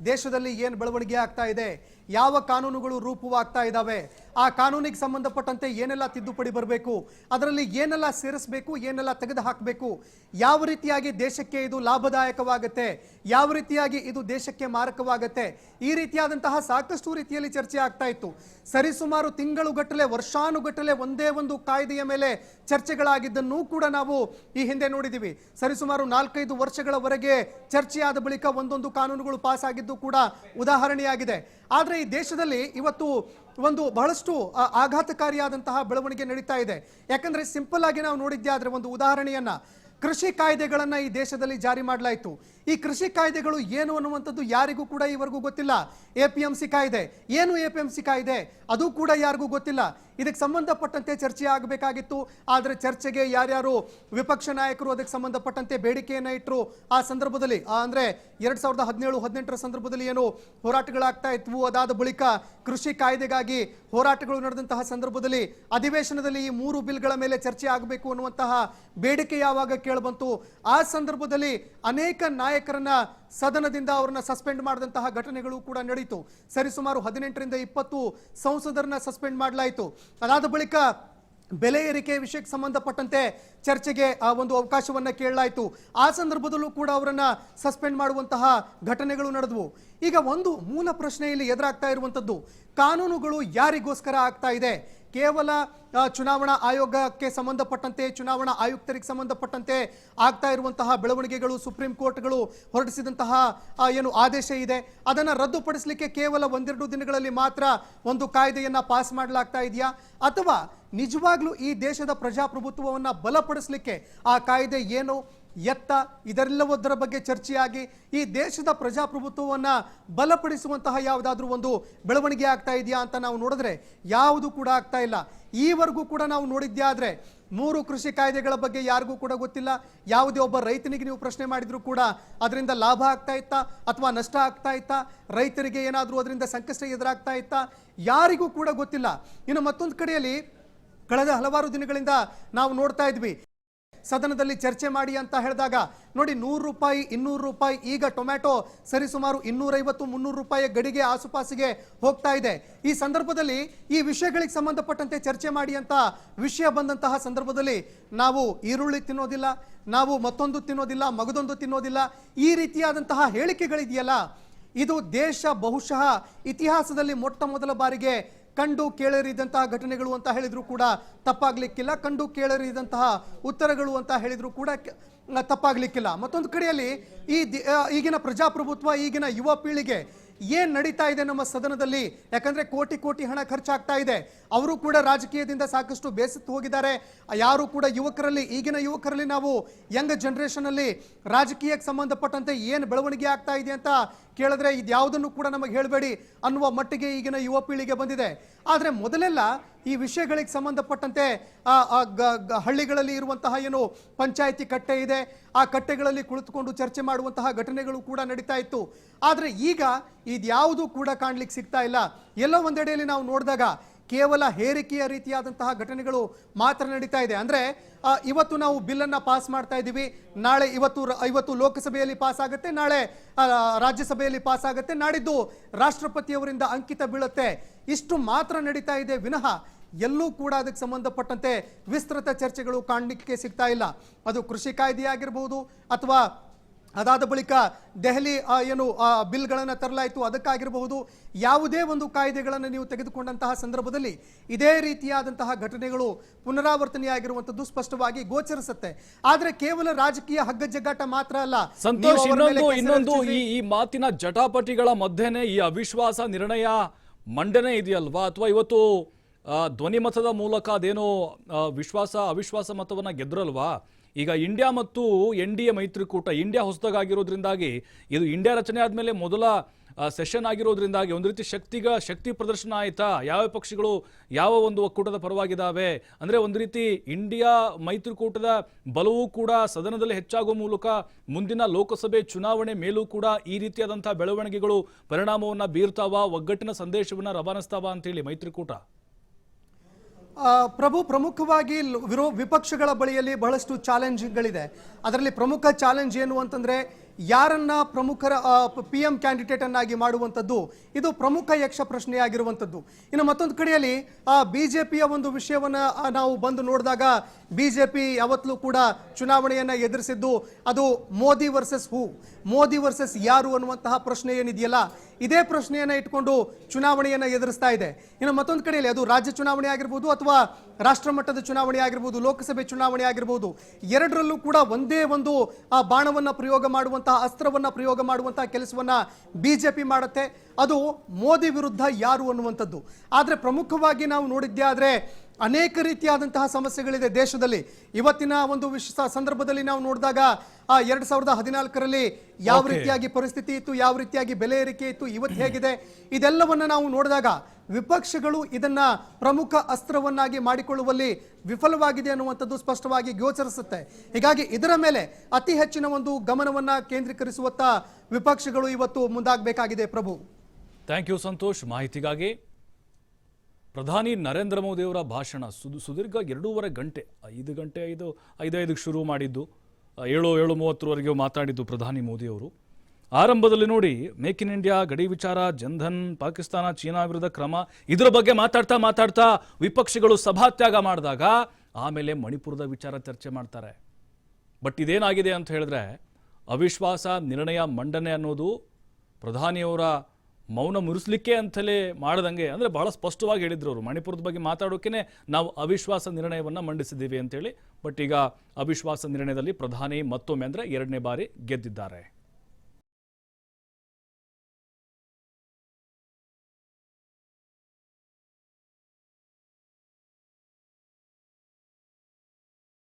ದೇಶದಲ್ಲಿ ಏನು ಬೆಳವಣಿಗೆ ಆಗ್ತಾ ಇದೆ, ಯಾವ ಕಾನೂನುಗಳು ರೂಪವಾಗ್ತಾ ಇದ್ದಾವೆ, ಆ ಕಾನೂನಿಗೆ ಸಂಬಂಧಪಟ್ಟಂತೆ ಏನೆಲ್ಲ ತಿದ್ದುಪಡಿ ಬರಬೇಕು, ಅದರಲ್ಲಿ ಏನೆಲ್ಲ ಸೇರಿಸಬೇಕು, ಏನೆಲ್ಲ ತೆಗೆದು ಹಾಕಬೇಕು, ಯಾವ ರೀತಿಯಾಗಿ ದೇಶಕ್ಕೆ ಇದು ಲಾಭದಾಯಕವಾಗುತ್ತೆ, ಯಾವ ರೀತಿಯಾಗಿ ಇದು ದೇಶಕ್ಕೆ ಮಾರಕವಾಗುತ್ತೆ, ಈ ರೀತಿಯಾದಂತಹ ಸಾಕಷ್ಟು ರೀತಿಯಲ್ಲಿ ಚರ್ಚೆ ಆಗ್ತಾ ಇತ್ತು. ಸರಿಸುಮಾರು ತಿಂಗಳುಗಟ್ಟಲೆ, ವರ್ಷಾನುಗಟ್ಟಲೆ ಒಂದೇ ಒಂದು ಕಾಯ್ದೆಯ ಮೇಲೆ ಚರ್ಚೆಗಳಾಗಿದ್ದನ್ನೂ ಕೂಡ ನಾವು ಈ ಹಿಂದೆ ನೋಡಿದ್ದೀವಿ. ಸರಿಸುಮಾರು 4-5 ವರ್ಷಗಳವರೆಗೆ ಚರ್ಚೆಯಾದ ಬಳಿಕ ಒಂದೊಂದು ಕಾನೂನುಗಳು ಪಾಸ್ ಆಗಿದ್ದು ಕೂಡ ಉದಾಹರಣೆಯಾಗಿದೆ. ಆದರೆ ಈ ದೇಶದಲ್ಲಿ ಇವತ್ತು ಒಂದು ಬಹಳಷ್ಟು ಆಘಾತಕಾರಿಯಾದಂತಹ ಬೆಳವಣಿಗೆ ನಡೀತಾ ಇದೆ. ಯಾಕಂದ್ರೆ ಸಿಂಪಲ್ ಆಗಿ ನಾವು ನೋಡಿದ್ದೆ ಆದ್ರೆ ಒಂದು ಉದಾಹರಣೆಯನ್ನ, ಕೃಷಿ ಕಾಯ್ದೆಗಳನ್ನ ಈ ದೇಶದಲ್ಲಿ ಜಾರಿ ಮಾಡಲಾಯಿತು. ಈ ಕೃಷಿ ಕಾಯ್ದೆಗಳು ಏನು ಅನ್ನುವಂಥದ್ದು ಯಾರಿಗೂ ಕೂಡ ಈವರೆಗೂ ಗೊತ್ತಿಲ್ಲ. APMC ಕಾಯ್ದೆ ಏನು, APMC ಕಾಯ್ದೆ ಅದು ಕೂಡ ಯಾರಿಗೂ ಗೊತ್ತಿಲ್ಲ. ಇದಕ್ಕೆ ಸಂಬಂಧಪಟ್ಟಂತೆ ಚರ್ಚೆ ಆಗಬೇಕಾಗಿತ್ತು. ಆದರೆ ಚರ್ಚೆಗೆ ಯಾರ್ಯಾರು ವಿಪಕ್ಷ ನಾಯಕರು ಅದಕ್ಕೆ ಸಂಬಂಧಪಟ್ಟಂತೆ ಬೇಡಿಕೆಯನ್ನು ಇಟ್ಟರು ಆ ಸಂದರ್ಭದಲ್ಲಿ, ಅಂದರೆ 2017-18 ಸಂದರ್ಭದಲ್ಲಿ ಏನು ಹೋರಾಟಗಳಾಗ್ತಾ ಇದ್ವು, ಅದಾದ ಬಳಿಕ ಕೃಷಿ ಕಾಯ್ದೆಗಾಗಿ ಹೋರಾಟಗಳು ನಡೆದಂತಹ ಸಂದರ್ಭದಲ್ಲಿ ಅಧಿವೇಶನದಲ್ಲಿ ಈ 3 ಬಿಲ್ಗಳ ಮೇಲೆ ಚರ್ಚೆ ಆಗಬೇಕು ಅನ್ನುವಂತಹ ಬೇಡಿಕೆ ಯಾವಾಗ ಕೇಳಿಬಂತು, ಆ ಸಂದರ್ಭದಲ್ಲಿ ಅನೇಕ ನಾಯಕರನ್ನ ಸದನದಿಂದ ಅವರನ್ನ ಸಸ್ಪೆಂಡ್ ಮಾಡಿದಂತಹ ಘಟನೆಗಳು ಕೂಡ ನಡೆಯಿತು. ಸರಿಸುಮಾರು 18ರಿಂದ 20 ಸಂಸದರನ್ನ ಸಸ್ಪೆಂಡ್ ಮಾಡಲಾಯಿತು. ಅದಾದ ಬಳಿಕ ಬೆಲೆ ಏರಿಕೆ ವಿಷಯಕ್ಕೆ ಸಂಬಂಧಪಟ್ಟಂತೆ ಚರ್ಚೆಗೆ ಆ ಒಂದು ಅವಕಾಶವನ್ನ ಕೇಳಲಾಯಿತು. ಆ ಸಂದರ್ಭದಲ್ಲೂ ಕೂಡ ಅವರನ್ನ ಸಸ್ಪೆಂಡ್ ಮಾಡುವಂತಹ ಘಟನೆಗಳು ನಡೆದವು. ಈಗ ಒಂದು ಮೂಲ ಪ್ರಶ್ನೆಯಲ್ಲಿ ಎದುರಾಗ್ತಾ ಇರುವಂಥದ್ದು, ಕಾನೂನುಗಳು ಯಾರಿಗೋಸ್ಕರ ಆಗ್ತಾ ಇದೆ? ಕೇವಲ ಚುನಾವಣಾ ಆಯೋಗಕ್ಕೆ ಸಂಬಂಧಪಟ್ಟಂತೆ, ಚುನಾವಣಾ ಆಯುಕ್ತರಿಗೆ ಸಂಬಂಧಪಟ್ಟಂತೆ ಆಗ್ತಾ ಇರುವಂತಹ ಬೆಳವಣಿಗೆಗಳು, ಸುಪ್ರೀಂ ಕೋರ್ಟ್ಗಳು ಹೊರಡಿಸಿದಂತಹ ಏನು ಆದೇಶ ಇದೆ ಅದನ್ನು ರದ್ದುಪಡಿಸಲಿಕ್ಕೆ ಕೇವಲ 1-2 ದಿನಗಳಲ್ಲಿ ಮಾತ್ರ ಒಂದು ಕಾಯ್ದೆಯನ್ನ ಪಾಸ್ ಮಾಡಲಾಗ್ತಾ ಇದೆಯಾ, ಅಥವಾ ನಿಜವಾಗ್ಲೂ ಈ ದೇಶದ ಪ್ರಜಾಪ್ರಭುತ್ವವನ್ನು ಬಲಪಡಿಸಲಿಕ್ಕೆ ಆ ಕಾಯ್ದೆ ಏನು ಎತ್ತ ಇದೆಲ್ಲದರ ಬಗ್ಗೆ ಚರ್ಚೆಯಾಗಿ ಈ ದೇಶದ ಪ್ರಜಾಪ್ರಭುತ್ವವನ್ನು ಬಲಪಡಿಸುವಂತಹ ಯಾವುದಾದ್ರೂ ಒಂದು ಬೆಳವಣಿಗೆ ಆಗ್ತಾ ಇದೆಯಾ ಅಂತ ನಾವು ನೋಡಿದ್ರೆ ಯಾವುದು ಕೂಡ ಆಗ್ತಾ ಇಲ್ಲ. ಈವರೆಗೂ ಕೂಡ ನಾವು ನೋಡಿದ್ದೇ ಆದರೆ 3 ಕೃಷಿ ಕಾಯ್ದೆಗಳ ಬಗ್ಗೆ ಯಾರಿಗೂ ಕೂಡ ಗೊತ್ತಿಲ್ಲ. ಯಾವುದೇ ಒಬ್ಬ ರೈತನಿಗೆ ನೀವು ಪ್ರಶ್ನೆ ಮಾಡಿದ್ರು ಕೂಡ ಅದರಿಂದ ಲಾಭ ಆಗ್ತಾ ಇತ್ತಾ ಅಥವಾ ನಷ್ಟ ಆಗ್ತಾ ಇತ್ತಾ, ರೈತರಿಗೆ ಏನಾದರೂ ಅದರಿಂದ ಸಂಕಷ್ಟ ಎದುರಾಗ್ತಾ ಇತ್ತಾ, ಯಾರಿಗೂ ಕೂಡ ಗೊತ್ತಿಲ್ಲ. ಇನ್ನು ಮತ್ತೊಂದು ಕಡೆಯಲ್ಲಿ ಕಳೆದ ಹಲವಾರು ದಿನಗಳಿಂದ ನಾವು ನೋಡ್ತಾ ಇದ್ವಿ, ಸದನದಲ್ಲಿ ಚರ್ಚೆ ಮಾಡಿ ಅಂತ ಹೇಳಿದಾಗ ನೋಡಿ 100 ರೂಪಾಯಿ 200 ರೂಪಾಯಿ, ಈಗ ಟೊಮ್ಯಾಟೊ ಸರಿಸುಮಾರು 250-300 ರೂಪಾಯಿ ಗಡಿಗೆ ಆಸುಪಾಸಿಗೆ ಹೋಗ್ತಾ ಇದೆ. ಈ ಸಂದರ್ಭದಲ್ಲಿ ಈ ವಿಷಯಗಳಿಗೆ ಸಂಬಂಧಪಟ್ಟಂತೆ ಚರ್ಚೆ ಮಾಡಿ ಅಂತ ವಿಷಯ ಬಂದಂತಹ ಸಂದರ್ಭದಲ್ಲಿ ನಾವು ಈರುಳ್ಳಿ ತಿನ್ನೋದಿಲ್ಲ, ನಾವು ಮತ್ತೊಂದು ತಿನ್ನೋದಿಲ್ಲ, ಮಗದೊಂದು ತಿನ್ನೋದಿಲ್ಲ, ಈ ರೀತಿಯಾದಂತಹ ಹೇಳಿಕೆಗಳಿದೆಯಲ್ಲ, ಇದು ದೇಶ ಬಹುಶಃ ಇತಿಹಾಸದಲ್ಲಿ ಮೊಟ್ಟ ಮೊದಲ ಬಾರಿಗೆ ಕಂಡು ಕೇಳರಿದಂತಹ ಘಟನೆಗಳು ಅಂತ ಹೇಳಿದ್ರು ಕೂಡ ತಪ್ಪಾಗ್ಲಿಕ್ಕಿಲ್ಲ, ಕಂಡು ಕೇಳರಿದಂತಹ ಉತ್ತರಗಳು ಅಂತ ಹೇಳಿದ್ರು ಕೂಡ ತಪ್ಪಾಗ್ಲಿಕ್ಕಿಲ್ಲ. ಮತ್ತೊಂದು ಕಡೆಯಲ್ಲಿ ಈಗಿನ ಪ್ರಜಾಪ್ರಭುತ್ವ, ಈಗಿನ ಯುವ ಪೀಳಿಗೆ ಏನ್ ನಡೀತಾ ಇದೆ ನಮ್ಮ ಸದನದಲ್ಲಿ, ಯಾಕಂದ್ರೆ ಕೋಟಿ ಕೋಟಿ ಹಣ ಖರ್ಚಾಗ್ತಾ ಇದೆ. ಅವರು ಕೂಡ ರಾಜಕೀಯದಿಂದ ಸಾಕಷ್ಟು ಬೇಸತ್ತು ಹೋಗಿದ್ದಾರೆ. ಯಾರು ಕೂಡ ಯುವಕರಲ್ಲಿ, ಈಗಿನ ಯುವಕರಲ್ಲಿ ನಾವು ಯಂಗ್ ಜನರೇಷನ್ ಅಲ್ಲಿ ರಾಜಕೀಯಕ್ಕೆ ಸಂಬಂಧಪಟ್ಟಂತೆ ಏನು ಬೆಳವಣಿಗೆ ಆಗ್ತಾ ಇದೆ ಅಂತ ಕೇಳಿದ್ರೆ ಇದ್ಯಾವುದನ್ನು ಕೂಡ ನಮಗೆ ಹೇಳಬೇಡಿ ಅನ್ನುವ ಮಟ್ಟಿಗೆ ಈಗಿನ ಯುವ ಪೀಳಿಗೆ ಬಂದಿದೆ. ಆದರೆ ಮೊದಲೆಲ್ಲ ಈ ವಿಷಯಗಳಿಗೆ ಸಂಬಂಧಪಟ್ಟಂತೆ ಹಳ್ಳಿಗಳಲ್ಲಿ ಇರುವಂತಹ ಏನು ಪಂಚಾಯಿತಿ ಕಟ್ಟೆ ಇದೆ, ಆ ಕಟ್ಟೆಗಳಲ್ಲಿ ಕುಳಿತುಕೊಂಡು ಚರ್ಚೆ ಮಾಡುವಂತಹ ಘಟನೆಗಳು ಕೂಡ ನಡೀತಾ ಇತ್ತು. ಆದರೆ ಈಗ ಇದ್ಯಾವುದೂ ಕೂಡ ಕಾಣ್ಲಿಕ್ಕೆ ಸಿಗ್ತಾ ಇಲ್ಲ. ಎಲ್ಲೋ ಒಂದೆಡೆಯಲ್ಲಿ ನಾವು ನೋಡಿದಾಗ ಕೇವಲ ಹೇರಿಕೆಯ ರೀತಿಯಾದಂತಹ ಘಟನೆಗಳು ಮಾತ್ರ ನಡೀತಾ ಇದೆ. ಅಂದರೆ ಇವತ್ತು ನಾವು ಬಿಲ್ಲನ್ನು ಪಾಸ್ ಮಾಡ್ತಾ ಇದ್ದೀವಿ, ನಾಳೆ ಇವತ್ತು ಲೋಕಸಭೆಯಲ್ಲಿ ಪಾಸ್ ಆಗುತ್ತೆ, ನಾಳೆ ರಾಜ್ಯಸಭೆಯಲ್ಲಿ ಪಾಸ್ ಆಗುತ್ತೆ, ನಾಡಿದ್ದು ರಾಷ್ಟ್ರಪತಿಯವರಿಂದ ಅಂಕಿತ ಬೀಳುತ್ತೆ, ಇಷ್ಟು ಮಾತ್ರ ನಡೀತಾ ಇದೆ ವಿನಃ ಎಲ್ಲೂ ಕೂಡ ಅದಕ್ಕೆ ಸಂಬಂಧಪಟ್ಟಂತೆ ವಿಸ್ತೃತ ಚರ್ಚೆಗಳು ಕಾಣಲಿಕ್ಕೆ ಸಿಗ್ತಾ ಇಲ್ಲ. ಅದು ಕೃಷಿ ಕಾಯ್ದೆ ಆಗಿರಬಹುದು, ಅಥವಾ ಅದಾದ ಬಳಿಕ ದೆಹಲಿ ಏನು ಬಿಲ್ಗಳನ್ನು ತರಲಾಯಿತು ಅದಕ್ಕಾಗಿರಬಹುದು, ಯಾವುದೇ ಒಂದು ಕಾಯ್ದೆಗಳನ್ನು ನೀವು ತೆಗೆದುಕೊಂಡಂತಹ ಸಂದರ್ಭದಲ್ಲಿ ಇದೇ ರೀತಿಯಾದಂತಹ ಘಟನೆಗಳು ಪುನರಾವರ್ತನೆಯಾಗಿರುವಂಥದ್ದು ಸ್ಪಷ್ಟವಾಗಿ ಗೋಚರಿಸುತ್ತೆ. ಆದರೆ ಕೇವಲ ರಾಜಕೀಯ ಹಗ್ಗಜಗ್ಗಾಟ ಮಾತ್ರ ಅಲ್ಲ ಸಂತೋಷ್, ಇನ್ನೊಂದು ಈ ಮಾತಿನ ಜಟಾಪಟಿಗಳ ಮಧ್ಯೆನೇ ಈ ಅವಿಶ್ವಾಸ ನಿರ್ಣಯ ಮಂಡನೆ ಇದೆಯಲ್ವಾ, ಅಥವಾ ಇವತ್ತು ಧ್ವನಿಮತದ ಮೂಲಕ ಅದೇನೋ ಅವಿಶ್ವಾಸ ಮತವನ್ನ ಗೆದ್ರಲ್ವಾ. ಈಗ ಇಂಡಿಯಾ ಮತ್ತು NDA ಮೈತ್ರಿಕೂಟ, ಇಂಡಿಯಾ ಹೊಸದಾಗಿರೋದ್ರಿಂದಾಗಿ, ಇದು ಇಂಡಿಯಾ ರಚನೆ ಆದಮೇಲೆ ಮೊದಲ ಸೆಷನ್ ಆಗಿರೋದ್ರಿಂದಾಗಿ ಒಂದು ರೀತಿ ಶಕ್ತಿ ಪ್ರದರ್ಶನ ಆಯ್ತಾ, ಯಾವ ಪಕ್ಷಗಳು ಯಾವ ಒಂದು ಒಕ್ಕೂಟದ ಪರವಾಗಿದ್ದಾವೆ ಅಂದರೆ ಒಂದು ರೀತಿ ಇಂಡಿಯಾ ಮೈತ್ರಿಕೂಟದ ಬಲವೂ ಕೂಡ ಸದನದಲ್ಲಿ ಹೆಚ್ಚಾಗುವ ಮೂಲಕ ಮುಂದಿನ ಲೋಕಸಭೆ ಚುನಾವಣೆ ಮೇಲೂ ಕೂಡ ಈ ರೀತಿಯಾದಂತಹ ಬೆಳವಣಿಗೆಗಳು ಪರಿಣಾಮವನ್ನು ಬೀರ್ತಾವ, ಒಗ್ಗಟ್ಟಿನ ಸಂದೇಶವನ್ನು ರವಾನಿಸ್ತಾವ ಅಂತೇಳಿ ಮೈತ್ರಿಕೂಟ. ಪ್ರಭು, ಪ್ರಮುಖವಾಗಿ ವಿಪಕ್ಷಗಳ ಬಳಿಯಲ್ಲಿ ಬಹಳಷ್ಟು ಚಾಲೆಂಜ್ಗಳಿದೆ. ಅದರಲ್ಲಿ ಪ್ರಮುಖ ಚಾಲೆಂಜ್ ಏನು ಅಂತಂದ್ರೆ ಯಾರನ್ನ ಪ್ರಮುಖರ PM ಕ್ಯಾಂಡಿಡೇಟ್ ಅನ್ನಾಗಿ ಮಾಡುವಂಥದ್ದು, ಇದು ಪ್ರಮುಖ ಯಕ್ಷ ಪ್ರಶ್ನೆಯಾಗಿರುವಂಥದ್ದು. ಇನ್ನು ಮತ್ತೊಂದು ಕಡೆಯಲ್ಲಿ BJPಯ ಒಂದು ವಿಷಯವನ್ನ ನಾವು ಬಂದು ನೋಡಿದಾಗ BJP ಯಾವತ್ತೂ ಕೂಡ ಚುನಾವಣೆಯನ್ನ ಎದುರಿಸಿದ್ದು ಅದು ಮೋದಿ ವರ್ಸಸ್ ಯಾರು ಅನ್ನುವಂತಹ ಪ್ರಶ್ನೆ ಏನಿದೆಯಲ್ಲ, ಇದೇ ಪ್ರಶ್ನೆಯನ್ನ ಇಟ್ಕೊಂಡು ಚುನಾವಣೆಯನ್ನ ಎದುರಿಸ್ತಾ ಇದೆ. ಇನ್ನು ಮತ್ತೊಂದು ಕಡೆಯಲ್ಲಿ ಅದು ರಾಜ್ಯ ಚುನಾವಣೆ ಆಗಿರ್ಬೋದು ಅಥವಾ ರಾಷ್ಟ್ರ ಮಟ್ಟದ ಚುನಾವಣೆ ಆಗಿರ್ಬೋದು, ಲೋಕಸಭೆ ಚುನಾವಣೆ ಆಗಿರ್ಬೋದು, ಎರಡರಲ್ಲೂ ಕೂಡ ಒಂದೇ ಒಂದು ಬಾಣವನ್ನ ಪ್ರಯೋಗ ಮಾಡುವಂತಹ, ಅಸ್ತ್ರವನ್ನ ಪ್ರಯೋಗ ಮಾಡುವಂತಹ ಕೆಲಸವನ್ನ BJP ಮಾಡುತ್ತೆ. ಅದು ಮೋದಿ ವಿರುದ್ಧ ಯಾರು ಅನ್ನುವಂಥದ್ದು. ಆದರೆ ಪ್ರಮುಖವಾಗಿ ನಾವು ನೋಡಿದ್ದೇ ಆದರೆ ಅನೇಕ ರೀತಿಯಾದಂತಹ ಸಮಸ್ಯೆಗಳಿದೆ ದೇಶದಲ್ಲಿ. ಇವತ್ತಿನ ಒಂದು ಸಂದರ್ಭದಲ್ಲಿ ನಾವು ನೋಡಿದಾಗ 2014ರಲ್ಲಿ ಯಾವ ರೀತಿಯಾಗಿ ಪರಿಸ್ಥಿತಿ ಇತ್ತು, ಯಾವ ರೀತಿಯಾಗಿ ಬೆಲೆ ಏರಿಕೆ ಇತ್ತು, ಇವತ್ತು ಹೇಗಿದೆ, ಇದೆಲ್ಲವನ್ನ ನಾವು ನೋಡಿದಾಗ ವಿಪಕ್ಷಗಳು ಇದನ್ನ ಪ್ರಮುಖ ಅಸ್ತ್ರವನ್ನಾಗಿ ಮಾಡಿಕೊಳ್ಳುವಲ್ಲಿ ವಿಫಲವಾಗಿದೆ ಅನ್ನುವಂಥದ್ದು ಸ್ಪಷ್ಟವಾಗಿ ಗೋಚರಿಸುತ್ತೆ. ಹೀಗಾಗಿ ಇದರ ಮೇಲೆ ಅತಿ ಹೆಚ್ಚಿನ ಒಂದು ಗಮನವನ್ನ ಕೇಂದ್ರೀಕರಿಸುವತ್ತ ವಿಪಕ್ಷಗಳು ಇವತ್ತು ಮುಂದಾಗಬೇಕಾಗಿದೆ. ಪ್ರಭು, ಥ್ಯಾಂಕ್ ಯು ಸಂತೋಷ್ ಮಾಹಿತಿಗಾಗಿ. ಪ್ರಧಾನಿ ನರೇಂದ್ರ ಮೋದಿಯವರ ಭಾಷಣ ಸುದೀರ್ಘ 2.5 ಗಂಟೆ, 5:05ಕ್ಕೆ ಶುರು ಮಾಡಿದ್ದು, 7:30ವರೆಗೆ ಮಾತಾಡಿದ್ದು ಪ್ರಧಾನಿ ಮೋದಿಯವರು. ಆರಂಭದಲ್ಲಿ ನೋಡಿ ಮೇಕ್ ಇನ್ ಇಂಡಿಯಾ, ಗಡಿ ವಿಚಾರ, ಜನ್ಧನ್, ಪಾಕಿಸ್ತಾನ, ಚೀನಾ ವಿರುದ್ಧ ಕ್ರಮ, ಇದರ ಬಗ್ಗೆ ಮಾತಾಡ್ತಾ ವಿಪಕ್ಷಗಳು ಸಭಾತ್ಯಾಗ ಮಾಡಿದಾಗ ಆಮೇಲೆ ಮಣಿಪುರದ ವಿಚಾರ ಚರ್ಚೆ ಮಾಡ್ತಾರೆ. ಬಟ್ ಇದೇನಾಗಿದೆ ಅಂತ ಹೇಳಿದ್ರೆ ಅವಿಶ್ವಾಸ ನಿರ್ಣಯ ಮಂಡನೆ ಅನ್ನೋದು ಪ್ರಧಾನಿಯವರ ಮೌನ ಮುರಿಸಲಿಕ್ಕೆ ಅಂತಲೇ ಮಾಡದಂಗೆ, ಅಂದರೆ ಬಹಳ ಸ್ಪಷ್ಟವಾಗಿ ಹೇಳಿದ್ರು ಅವರು, ಮಣಿಪುರದ ಬಗ್ಗೆ ಮಾತಾಡೋಕೆ ನಾವು ಅವಿಶ್ವಾಸ ನಿರ್ಣಯವನ್ನು ಮಂಡಿಸಿದ್ದೀವಿ ಅಂತೇಳಿ. ಬಟ್ ಈಗ ಅವಿಶ್ವಾಸ ನಿರ್ಣಯದಲ್ಲಿ ಪ್ರಧಾನಿ ಮತ್ತೊಮ್ಮೆ ಅಂದರೆ 2ನೇ ಬಾರಿ ಗೆದ್ದಿದ್ದಾರೆ.